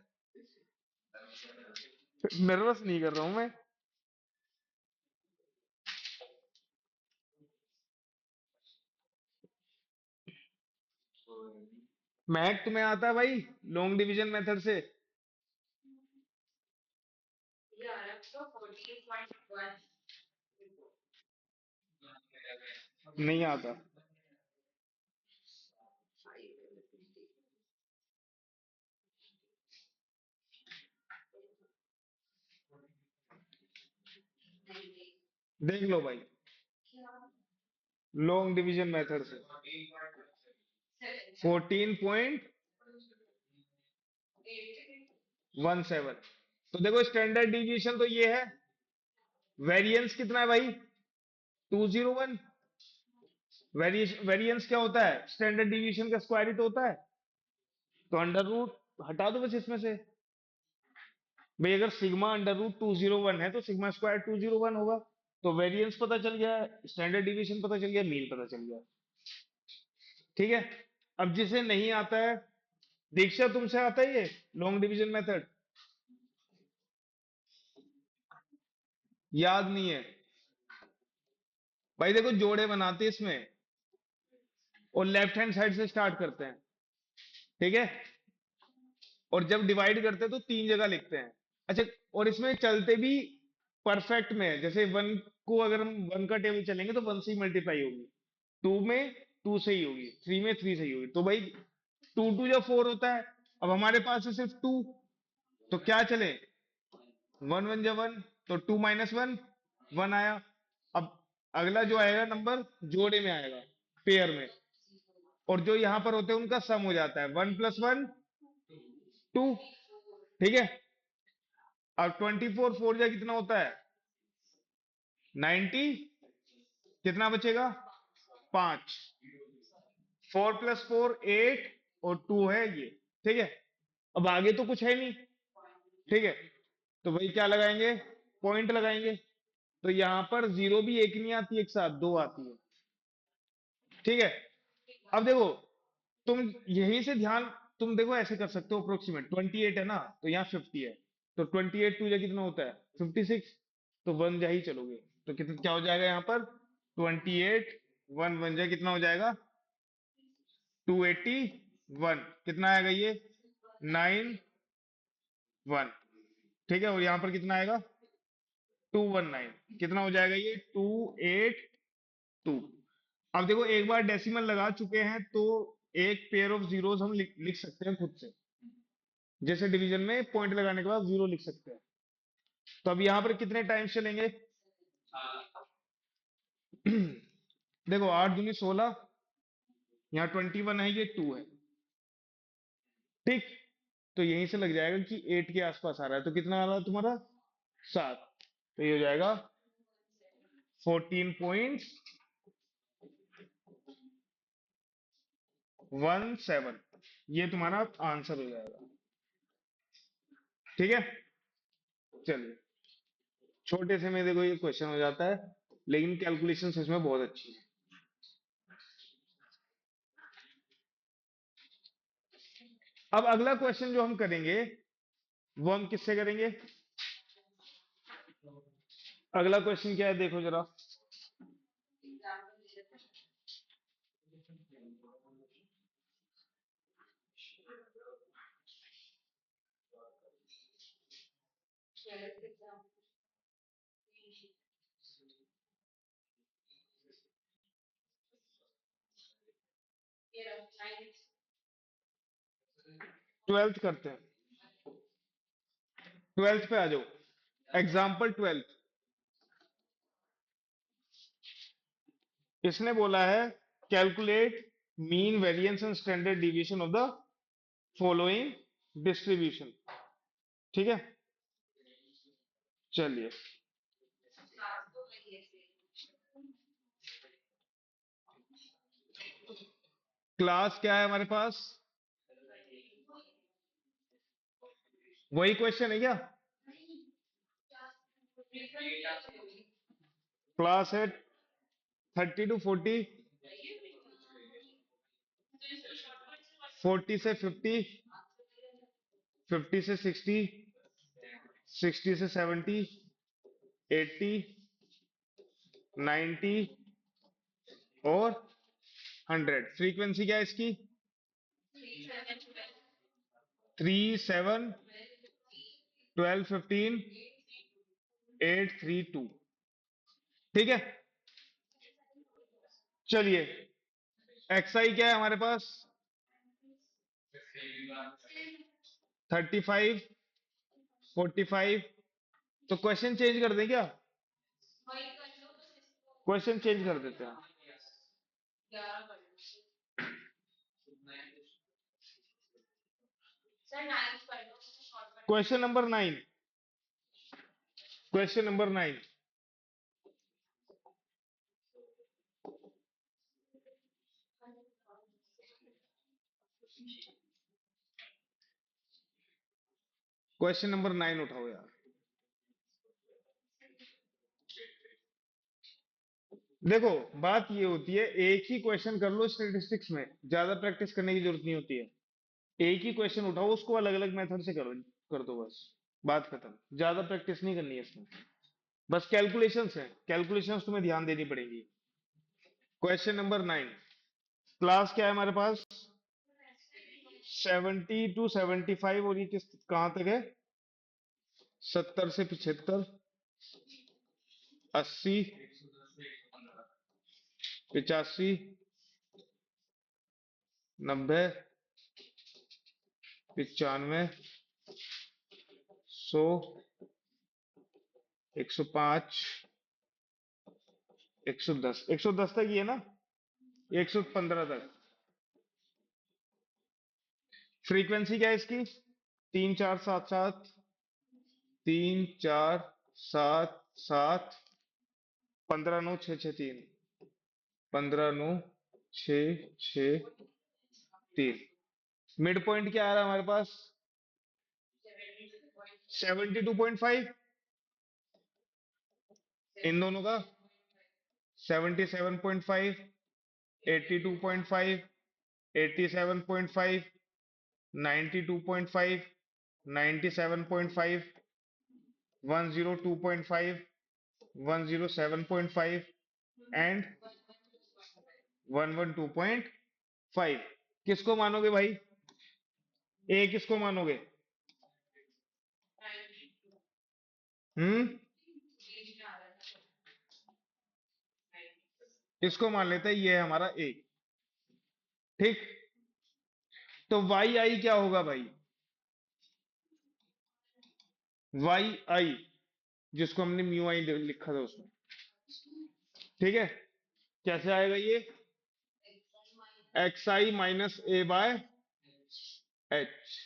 नर्वस नहीं कर रहा हूं मैं। मैथ तुम्हें आता है भाई, लॉन्ग डिवीजन मेथड से? नहीं आता? देख लो भाई, लॉन्ग डिवीजन मेथड से 14.17। तो देखो स्टैंडर्ड डिविएशन तो ये है, वेरिएंस कितना है भाई? 201। वेरिएंस क्या होता है? स्टैंडर्ड डिविएशन का स्क्वायर ही तो होता है। तो अंडर रूट हटा दो बस इसमें से। भाई अगर सिग्मा अंडर रूट 201 है तो सिग्मा स्क्वायर 201 होगा। तो वेरिएंस पता चल गया, स्टैंडर्ड डिविएशन पता चल गया, मीन पता चल गया। ठीक है। अब जिसे नहीं आता है, दीक्षा तुमसे आता ही है लॉन्ग डिवीजन मेथड? याद नहीं है? भाई देखो जोड़े बनाते हैं इसमें, और लेफ्ट हैंड साइड से स्टार्ट करते हैं। ठीक है। और जब डिवाइड करते हैं तो तीन जगह लिखते हैं। अच्छा, और इसमें चलते भी परफेक्ट में है। जैसे वन को अगर हम वन का टेबल चलेंगे तो वन से ही मल्टीप्लाई होगी, टू में टू से ही होगी, थ्री में थ्री से ही होगी। तो भाई टू टू जब फोर होता है, अब हमारे पास है सिर्फ टू, तो क्या चले? वन वन जब वन, तो टू माइनस वन, वन आया। अब अगला जो आएगा नंबर जोड़े में आएगा, पेयर में। और जो यहां पर होते हैं उनका सम हो जाता है, वन प्लस वन, टू। ठीक है। अब 24 फोर जा कितना होता है? 90। कितना बचेगा? पांच। फोर प्लस फोर एट, और टू है ये। ठीक है। अब आगे तो कुछ है नहीं। ठीक है। तो भाई क्या लगाएंगे? पॉइंट लगाएंगे। तो यहां पर जीरो भी एक नहीं आती, एक साथ दो आती है। ठीक है। अब देखो, तुम यहीं से ध्यान, तुम देखो ऐसे कर सकते हो अप्रोक्सीमेट। 28 है ना, तो यहाँ 50 है। तो 28 टू जा कितना होता है? 56। तो वन जा ही चलोगे, तो कितना क्या हो जाएगा यहाँ पर? 28, वन वन जा कितना हो जाएगा? 281। कितना आएगा ये? 91। ठीक है। और यहाँ पर कितना आएगा? 219। कितना हो जाएगा ये? 282। अब देखो एक बार डेसिमल लगा चुके हैं तो एक पेयर ऑफ जीरोस हम लिख सकते हैं खुद से। जैसे डिवीजन में पॉइंट लगाने के बाद जीरो लिख सकते हैं। तो अब यहाँ पर कितने टाइम्स चलेंगे? देखो 8 दूनी 16, यहाँ 21 है, ये 2 है। ठीक। तो यहीं से लग जाएगा कि 8 के आसपास आ रहा है। तो कितना आ रहा है तुम्हारा? 7। तो ये हो जाएगा 14.17। ये तुम्हारा आंसर हो जाएगा। ठीक है। चलिए, छोटे से में देखो ये क्वेश्चन हो जाता है, लेकिन कैलकुलेशन इसमें बहुत अच्छी है। अब अगला क्वेश्चन जो हम करेंगे वो हम किससे करेंगे? अगला क्वेश्चन क्या है देखो जरा। 12th करते हैं। 12th पे आ जाओ। एग्जाम्पल 12। इसने बोला है calculate mean variance and standard deviation of the following distribution. ठीक है। चलिए, क्लास क्या है हमारे पास? वही क्वेश्चन है क्या? क्लास है 30 to 40, 40 से 50, 50 से 60, 60 से 70, 80, 90 और 100। फ्रीक्वेंसी क्या है इसकी? 3, 7, 12, 15, 8, 3, 2। ठीक है, चलिए। एक्सआई क्या है हमारे पास? 35, 45। तो क्वेश्चन चेंज कर दें क्या? क्वेश्चन चेंज कर देते हैं। Question number 9। Question number 9। Question number 9 उठाओ यार। देखो, बात ये होती है, एक ही क्वेश्चन कर लो स्टेटिस्टिक्स में, ज्यादा प्रैक्टिस करने की जरूरत नहीं होती है। एक ही क्वेश्चन उठाओ, उसको अलग अलग मेथड से करो, कर दो बस। बात खत्म। ज्यादा प्रैक्टिस नहीं करनी है इसमें। बस कैलकुलेशंस है, कैलकुलेशंस तुम्हें ध्यान देनी पड़ेगी। Question number 9। क्लास क्या है हमारे पास? 70 to 75। और ये किस कहां तक है? 70 से 75, 80, 85, 90, 95, 100, 105, 110। 110 तक ही है ना? 115 तक। फ्रीक्वेंसी क्या है इसकी? 3, 4, 7, 7। 3, 4, 7, 7। 15, 9, 6, 6, 3। 15, 9, 6, 6, 3। मिड पॉइंट क्या आ रहा है हमारे पास? 72.5। इन दोनों का 77.5, 82.5, 87.5, 92.5, 97.5, 102.5, 107.5 एंड 112.5। किसको मानोगे भाई? ए किसको मानोगे? हम्म, इसको मान लेते हैं, ये है हमारा ए। ठीक। तो वाई आई क्या होगा भाई? वाई आई, जिसको हमने म्यू आई लिखा था उसमें। ठीक है, कैसे आएगा ये? X I minus A by H.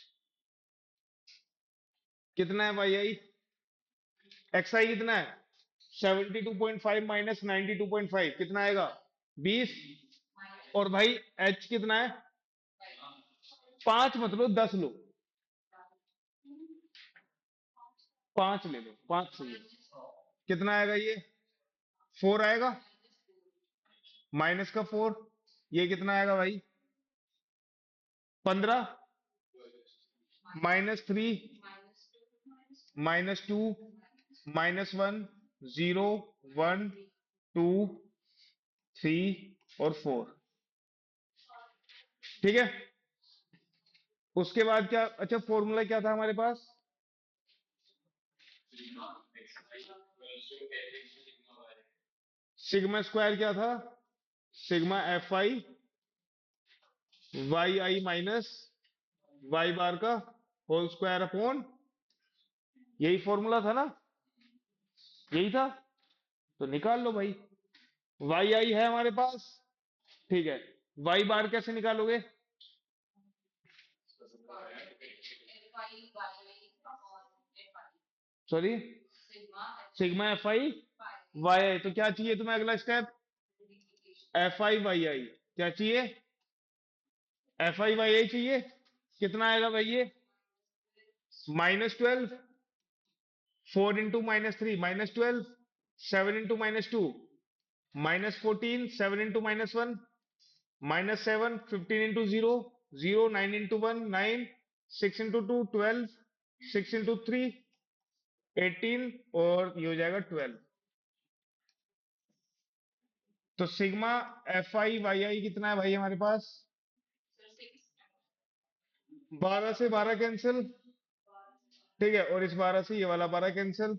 कितना है वाई आई? एक्स आई कितना है? 72.5 माइनस 92.5 कितना आएगा? 20। और भाई एच कितना है? 5 मत लो, 10 लो। 5 ले लो, 5 सही है। कितना आएगा ये? 4 आएगा। माइनस का 4, ये कितना आएगा भाई? 15। -3, -2, -1, 0, 1, 2, 3 और 4। ठीक है। उसके बाद क्या? अच्छा, फॉर्मूला क्या था हमारे पास? सिग्मा स्क्वायर क्या था? Sigma F I Y I minus Y bar का होल स्क्वायर अपॉन। यही फॉर्मूला था ना? यही था। तो निकाल लो भाई। वाई आई है हमारे पास। ठीक है। वाई बार कैसे निकालोगे? Sorry, sigma F I Y I. तो क्या चाहिए तुम्हें अगला step? F I Y I. क्या चाहिए? एफ आई वाई आई चाहिए। कितना आएगा भाई ये? -12। 4 into -3 -12। 7 into -2 -14। 7 into -1 -7। 15 into 0 0। 9 into 1 9। 6 into 2 12। 6 into 3 18 और ये हो जाएगा 12। तो सिग्मा एफ आई वाई आई कितना है भाई हमारे पास? 12 से 12 कैंसिल, ठीक है, और इस 12 से ये वाला 12 कैंसिल,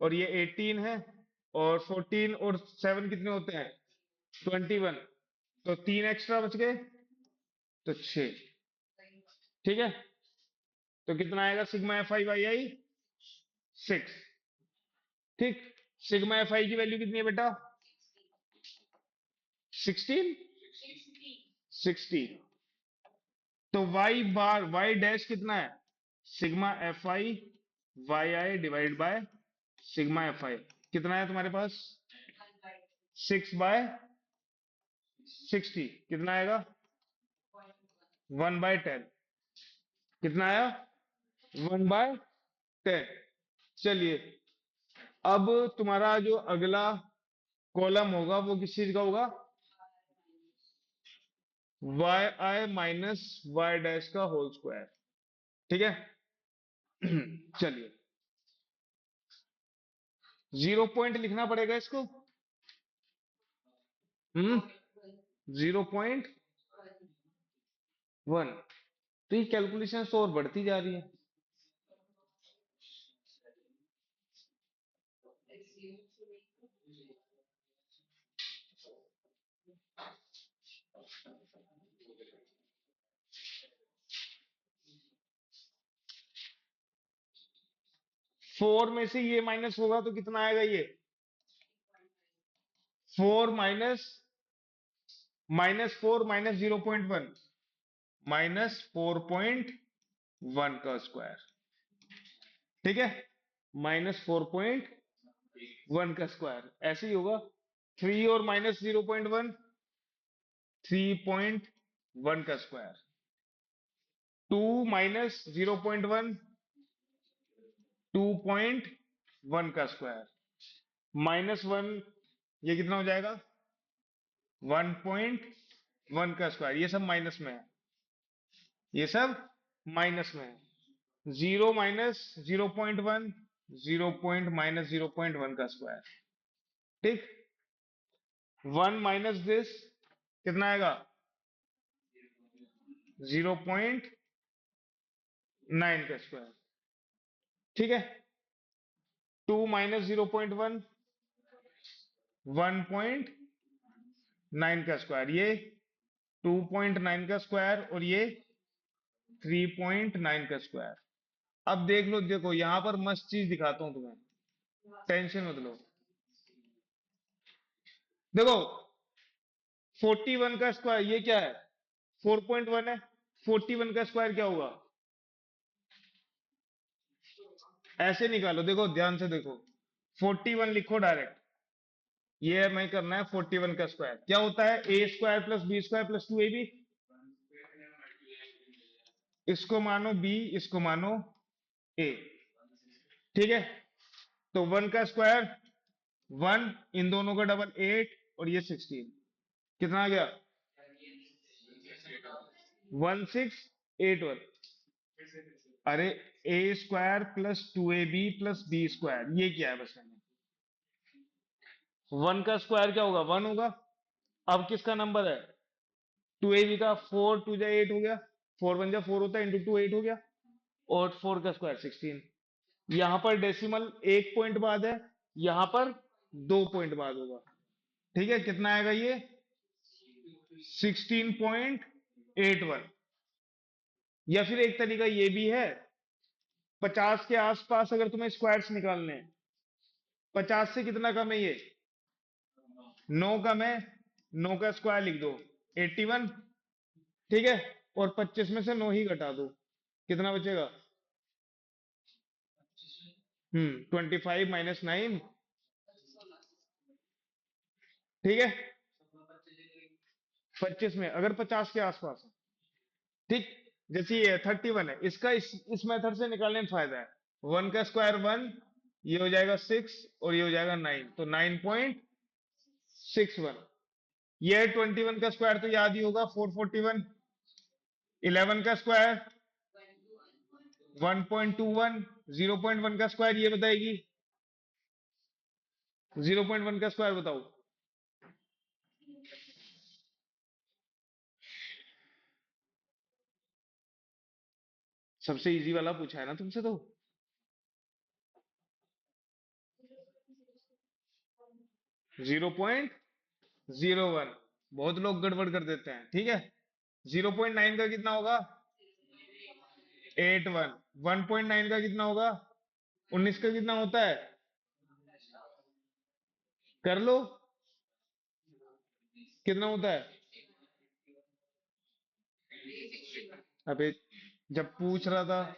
और ये 18 है, और 14 और 7 कितने होते हैं? 21। तो 3 एक्स्ट्रा बच गए, तो 6। ठीक है, तो कितना आएगा सिग्मा एफ आई वाई आई? 6। ठीक, सिग्मा एफ आई की वैल्यू कितनी है बेटा? 16। 16। तो वाई बार वाई डैश कितना है? Sigma F I Y I divide by sigma F I कितना है तुम्हारे पास? 6/60 कितना आएगा? 1/10 कितना आया? 1/10। चलिए, अब तुम्हारा जो अगला कॉलम होगा वो किस चीज का होगा? Y I minus Y dash का होल स्क्वायर। ठीक है। चलिए, 0 पॉइंट लिखना पड़ेगा इसको। 0.1। तो ये कैलकुलेशन तो और बढ़ती जा रही है। 4 में से ये माइनस होगा तो कितना आएगा ये? 4 -4 -0.1 -4.1 का स्क्वायर। ठीक है, -4.1 का स्क्वायर ऐसे ही होगा। 3 और -0.1 3.1 का स्क्वायर। 2 -0.1 2.1 का स्क्वायर। -1 ये कितना हो जाएगा? 1.1 का स्क्वायर। ये सब माइनस में है, ये सब माइनस में है। 0 -0.1 0.-0.1 का स्क्वायर। ठीक, 1 माइनस दिस कितना आएगा? 0.9 का स्क्वायर। ठीक है, 2 -0.1 1.9 का स्क्वायर। ये 2.9 का स्क्वायर और ये 3.9 का स्क्वायर। अब देख लो, देखो यहां पर मस्त चीज दिखाता हूं तुम्हें, टेंशन मत लो। देखो 41 का स्क्वायर ये क्या है? 4.1 है। 41 का स्क्वायर क्या होगा? ऐसे निकालो, देखो ध्यान से देखो। 41 लिखो डायरेक्ट। ये हमें करना है 41 का स्क्वायर। क्या होता है? A square plus B square plus 2ab। इसको मानो बी, इसको मानो ए। ठीक है, तो 1 का स्क्वायर 1, इन दोनों का डबल 8, और ये 16। कितना आ गया? 1681। अरे A square plus 2ab plus B square ये क्या है? बस में 1 का स्क्वायर क्या होगा? 1 होगा। अब किसका नंबर है? 2ab का। 4 2 जा 8 हो गया, 4 1 जा 4 होता है, इंटू 2 8 हो गया, और 4 का स्क्वायर 16। यहां पर डेसिमल 1 पॉइंट बाद है, यहां पर 2 पॉइंट बाद होगा। ठीक है, कितना आएगा ये? 16.81। या फिर एक तरीका ये भी है, 50 के आसपास अगर तुम्हें स्क्वायर्स निकालने हैं, 50 से कितना कम है ये? 9 कम है। 9 का स्क्वायर लिख दो, 81। ठीक है, और 25 में से 9 ही घटा दो, कितना बचेगा? 25 - 9। ठीक है, 25 में अगर 50 के आसपास है। ठीक, जैसे ये 31 है, इसका इस मेथड से निकालने में फायदा है। 1 का स्क्वायर 1, ये हो जाएगा 6, और ये हो जाएगा 9, तो 9.61। ये 21 का स्क्वायर तो याद ही होगा, 441। 11 का स्क्वायर 1.21, 0.1 का स्क्वायर ये बताएगी। 0.1 का स्क्वायर बताओ। सबसे इजी वाला पूछा है ना तुमसे तो। 0.01। बहुत लोग गड़बड़ कर देते हैं, ठीक है। 0.9 का कितना होगा? 81। 1.9 का कितना होगा? 19 का कितना होता है? कर लो। कितना होता है? अबे जब पूछ रहा था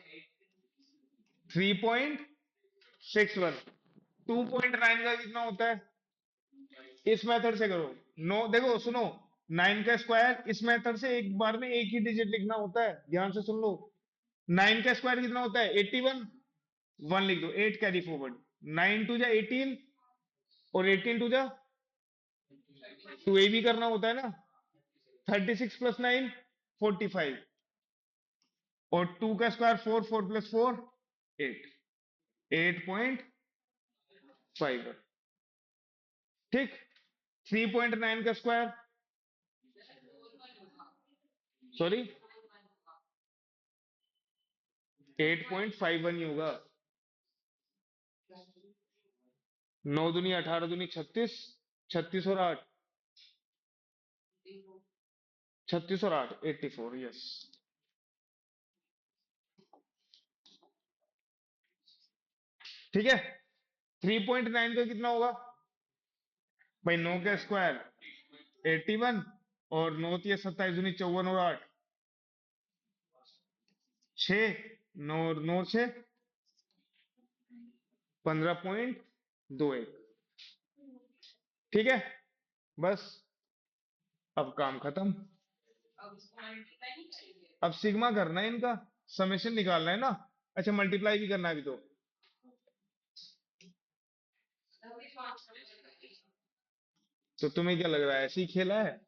3.61। 2.9 का कितना होता है? इस मेथड से करो। नो देखो सुनो, 9 का स्क्वायर इस मेथड से एक बार में एक ही डिजिट लिखना होता है, ध्यान से सुन लो। 9 का स्क्वायर कितना होता है? 81। 1 लिख दो, 8 कैरी फॉरवर्ड। 9 टू जा 18 और 18 टू जा 2, ए भी करना होता है ना। 36 प्लस 9 45। और 2 का स्क्वायर 4, 4 प्लस 4 8। 8.5। ठीक। 3.9 का स्क्वायर, सॉरी 8.51 ही होगा। 9 दूनी 18 दूनी 36। 36 और 8, 36 और 8 84। यस। ठीक है। 3.9 का कितना होगा भाई? 9 का स्क्वायर 81 और 9 तिया 27 दूनी 54 और 8 6। 9 और 9 6 15.21। ठीक है। बस अब काम खत्म। अब सिग्मा करना है इनका, समेशन निकालना है ना। अच्छा मल्टीप्लाई भी करना है अभी तो तुम्हें क्या लग रहा है ऐसे ही खेला है?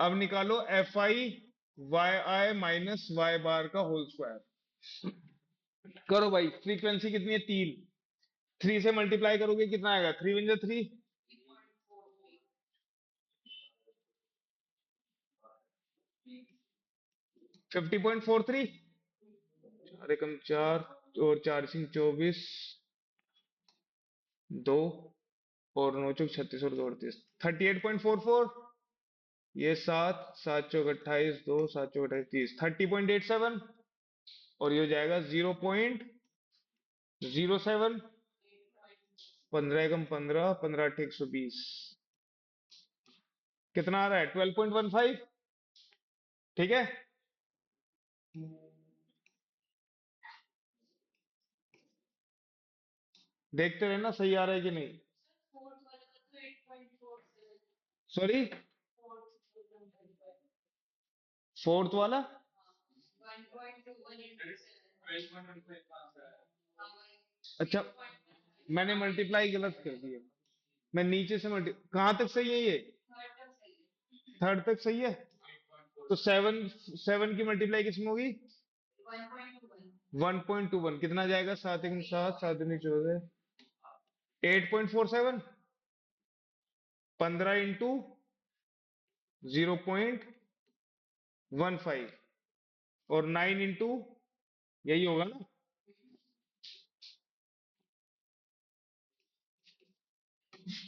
अब निकालो F I Y I minus Y bar का होल स्क्वायर। करो भाई। फ्रीक्वेंसी कितनी है? 3। 3 से मल्टीप्लाई करोगे कितना आएगा? 3 वन जा 3। 50.43। अरे कम 4 और 4 सिंह 24, 2 और 9 चौक 36 और 2 38, 38.44। ये 7 7 चौक 28, 2 7 चौक 28 30, 30.87। और ये हो जाएगा 0.07। 15 एकम 15, 15 अट्ठे 120। कितना आ रहा है? 12.15। ठीक है। देखते रहना सही आ रहा है कि नहीं। सॉरी, फोर्थ वाला। अच्छा मैंने मल्टीप्लाई गलत कर दिया। मैं नीचे से मल्टी कहां तक सही है ये? थर्ड तक सही है। तो 7 7 की मल्टीप्लाई किसमें होगी? 1.21। कितना जाएगा? 7 एक 7, 7 दूनी 14, 8.47। 15 इंटू 0.15 और 9 इंटू, यही होगा ना?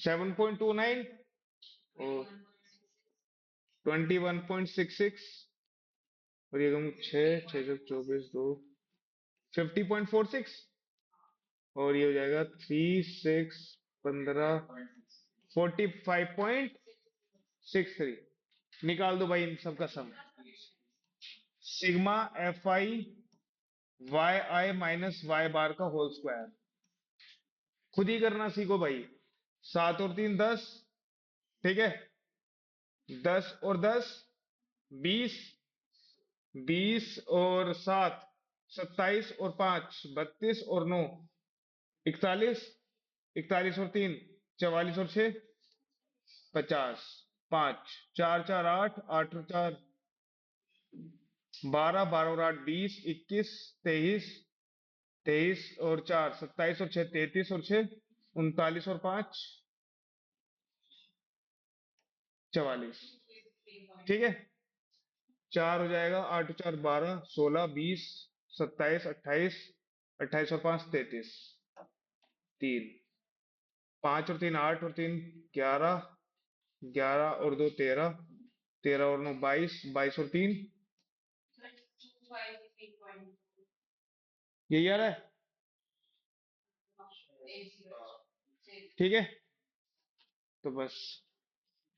7.29 और 21.66। और ये कम 6 6 24 2 50.46। और ये हो जाएगा 3 6 15 45.63। निकाल दो भाई इन सबका sum. Sigma F I Y I minus Y bar का होल स्क्वायर। खुद ही करना सीखो भाई। 7 और 3 10। ठीक है। 10 और 10 20। 20 और 7 27 और 5 32 और 9 41। 41 और 3 44 और 6 50। 5, 4 4 8, 8 और 4 12, 12 और 8 20, 21, 23, 23 और 4 27 और 6 33 और 6 39 और 5 44। ठीक है, 4 हो जाएगा, 8 और 4 12, 16 20, 27 28, 28 और 5 33, 3, 5 और 3 8 और 3 11, 11 और 2 13, 13 और 9 22, 22 और 3 यही आ रहा है। ठीक है, तो बस,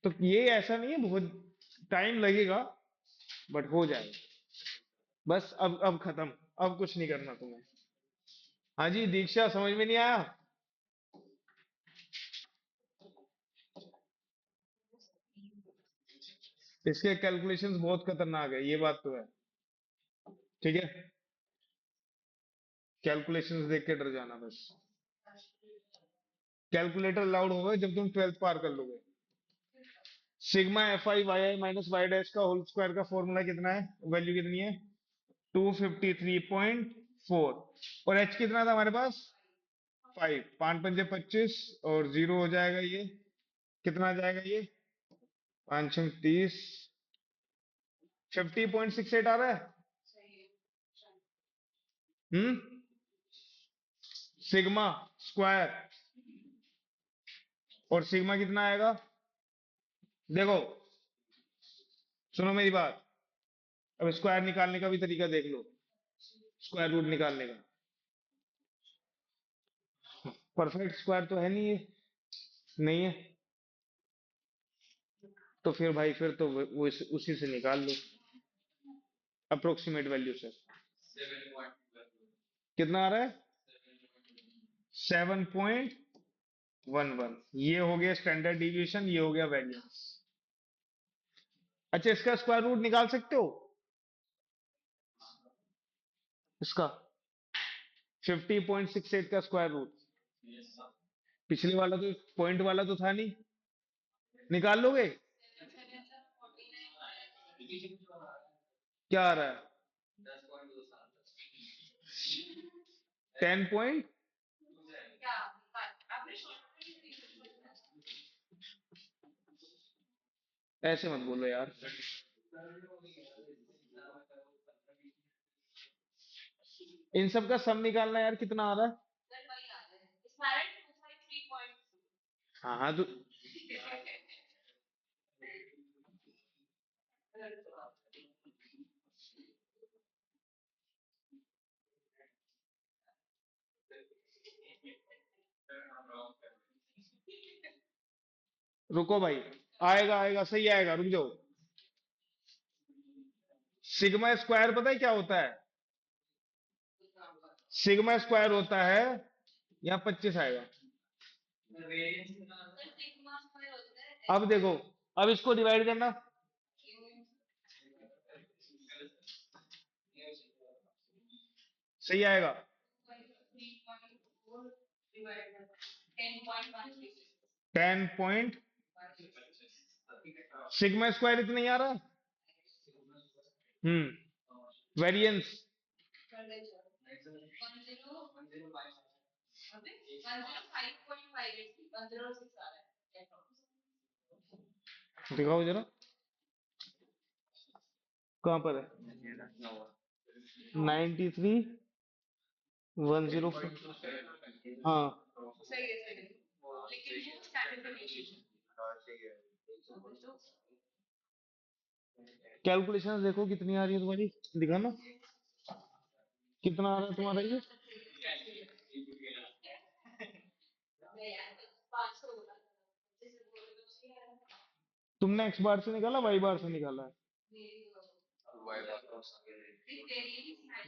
तो ये ऐसा नहीं है, बहुत टाइम लगेगा, बट हो जाएगा। बस अब खत्म, अब कुछ नहीं करना तुम्हें। हाँ जी दीक्षा, समझ में नहीं आया? इसके कैलकुलेशंस बहुत खतरनाक है, ये बात तो है। ठीक है, कैलकुलेशंस देख के डर जाना बस। कैलकुलेटर अलाउड होगा जब तुम 12th पार कर लोगे। Sigma F I Y I minus Y dash का होल स्क्वायर का फॉर्मूला कितना है, वैल्यू कितनी है? 253.4। और एच कितना था हमारे पास? 5, 5 5 25, और जीरो हो जाएगा ये, कितना आ जाएगा ये? 5 6 30, 50.68 आ रहा है। हम्म, सिग्मा स्क्वायर, और सिग्मा कितना आएगा? देखो, सुनो मेरी बात, अब स्क्वायर निकालने का भी तरीका देख लो, स्क्वायर रूट निकालने का। परफेक्ट स्क्वायर तो है नहीं ये, नहीं है, तो फिर भाई फिर तो वो उसी से निकाल लो, अप्रोक्सीमेट वैल्यू से। कितना आ रहा है? 7.11। ये हो गया स्टैंडर्ड डिविएशन, ये हो गया वेरिएंस। अच्छा, इसका स्क्वायर रूट निकाल सकते हो? इसका 50.68 का स्क्वायर रूट, पिछले वाला तो पॉइंट वाला तो था नहीं, निकाल लोगे? क्या आ रहा है? 10 पॉइंट, ऐसे मत बोलो यार। इन सब का सम निकालना है यार, कितना आ रहा है? हाँ हाँ, तो रुको भाई, आएगा आएगा, सही आएगा, रुक जाओ। सिग्मा स्क्वायर पता है क्या होता है? सिग्मा स्क्वायर होता है, यहाँ 25 आएगा। अब देखो, अब इसको डिवाइड करना, सही आएगा। 10 पॉइंट, सिग्मा स्क्वायर इतना ही आ रहा है। वेरिएंस, दिखाओ जरा, कहाँ पर है? 93 104, हाँ। कैलकुलेशन देखो कितनी आ रही है तुम्हारी, दिखाना कितना आ रहा है तुम्हारा ये। तुमने एक्स बार से निकाला, वाई बार से निकाला है?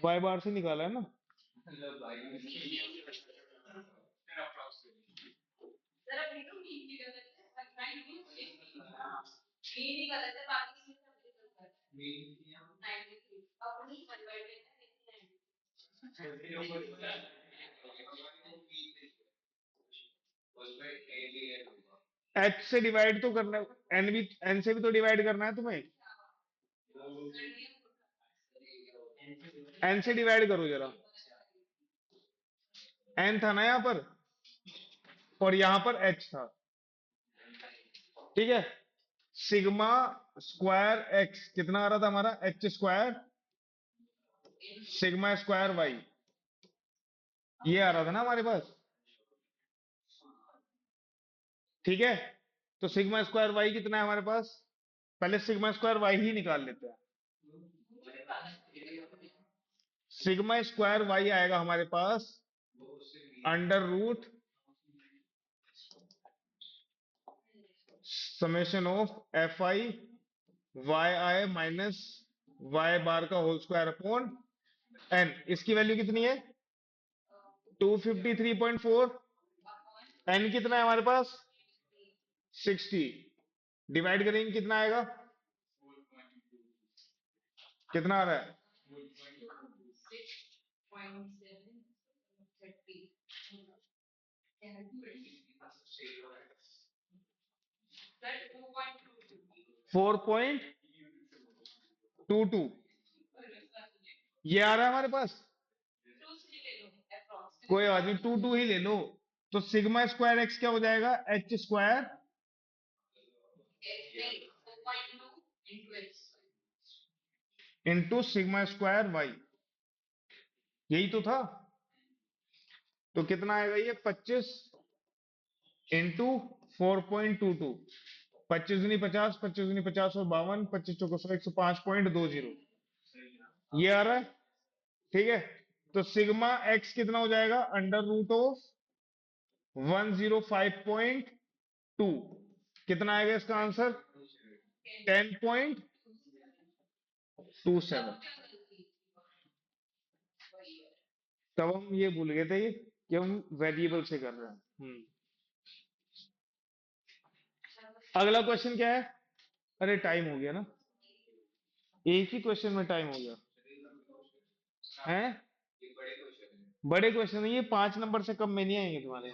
वाई बार से निकाला है ना? एच से डिवाइड तो करना है, एन भी, एन से भी तो डिवाइड करना है तुम्हें। एन से डिवाइड करो जरा। एन था ना यहाँ पर, और यहाँ पर एच था। ठीक है। सिग्मा स्क्वायर एक्स कितना आ रहा था हमारा, H square sigma square Y, ये आ रहा था ना हमारे पास। ठीक है। तो सिग्मा स्क्वायर वाई कितना है हमारे पास, पहले सिग्मा स्क्वायर वाई ही निकाल लेते हैं। सिग्मा स्क्वायर वाई आएगा हमारे पास under root summation of F I Y I minus Y bar का होल स्क्वायर अपॉन एन। इसकी वैल्यू कितनी है, 253.4। एन कितना है हमारे पास, 60। डिवाइड करेंगे कितना आएगा, कितना आ रहा है, 4.22 ये आ रहा है हमारे पास। कोई बात नहीं, 2 ही ले लो। तो सिग्मा स्क्वायर एक्स क्या हो जाएगा, H square into sigma square Y, यही तो था। तो कितना आएगा ये, 25 इंटू 4.22, 25 दूनी 50, 25 दूनी 50 और 52, 25 चौको 100, 105.20 ये आ रहा है। ठीक है। तो सिग्मा एक्स कितना हो जाएगा, अंडर रूट ऑफ 105.2, कितना आएगा इसका आंसर, 10.27। तब हम ये भूल गए थे कि हम वेरिएबल से कर रहे हैं। अगला क्वेश्चन क्या है, अरे टाइम हो गया ना, एक ही क्वेश्चन में टाइम हो गया है। बड़े क्वेश्चन ये 5 नंबर से कम में नहीं आएंगे तुम्हारे।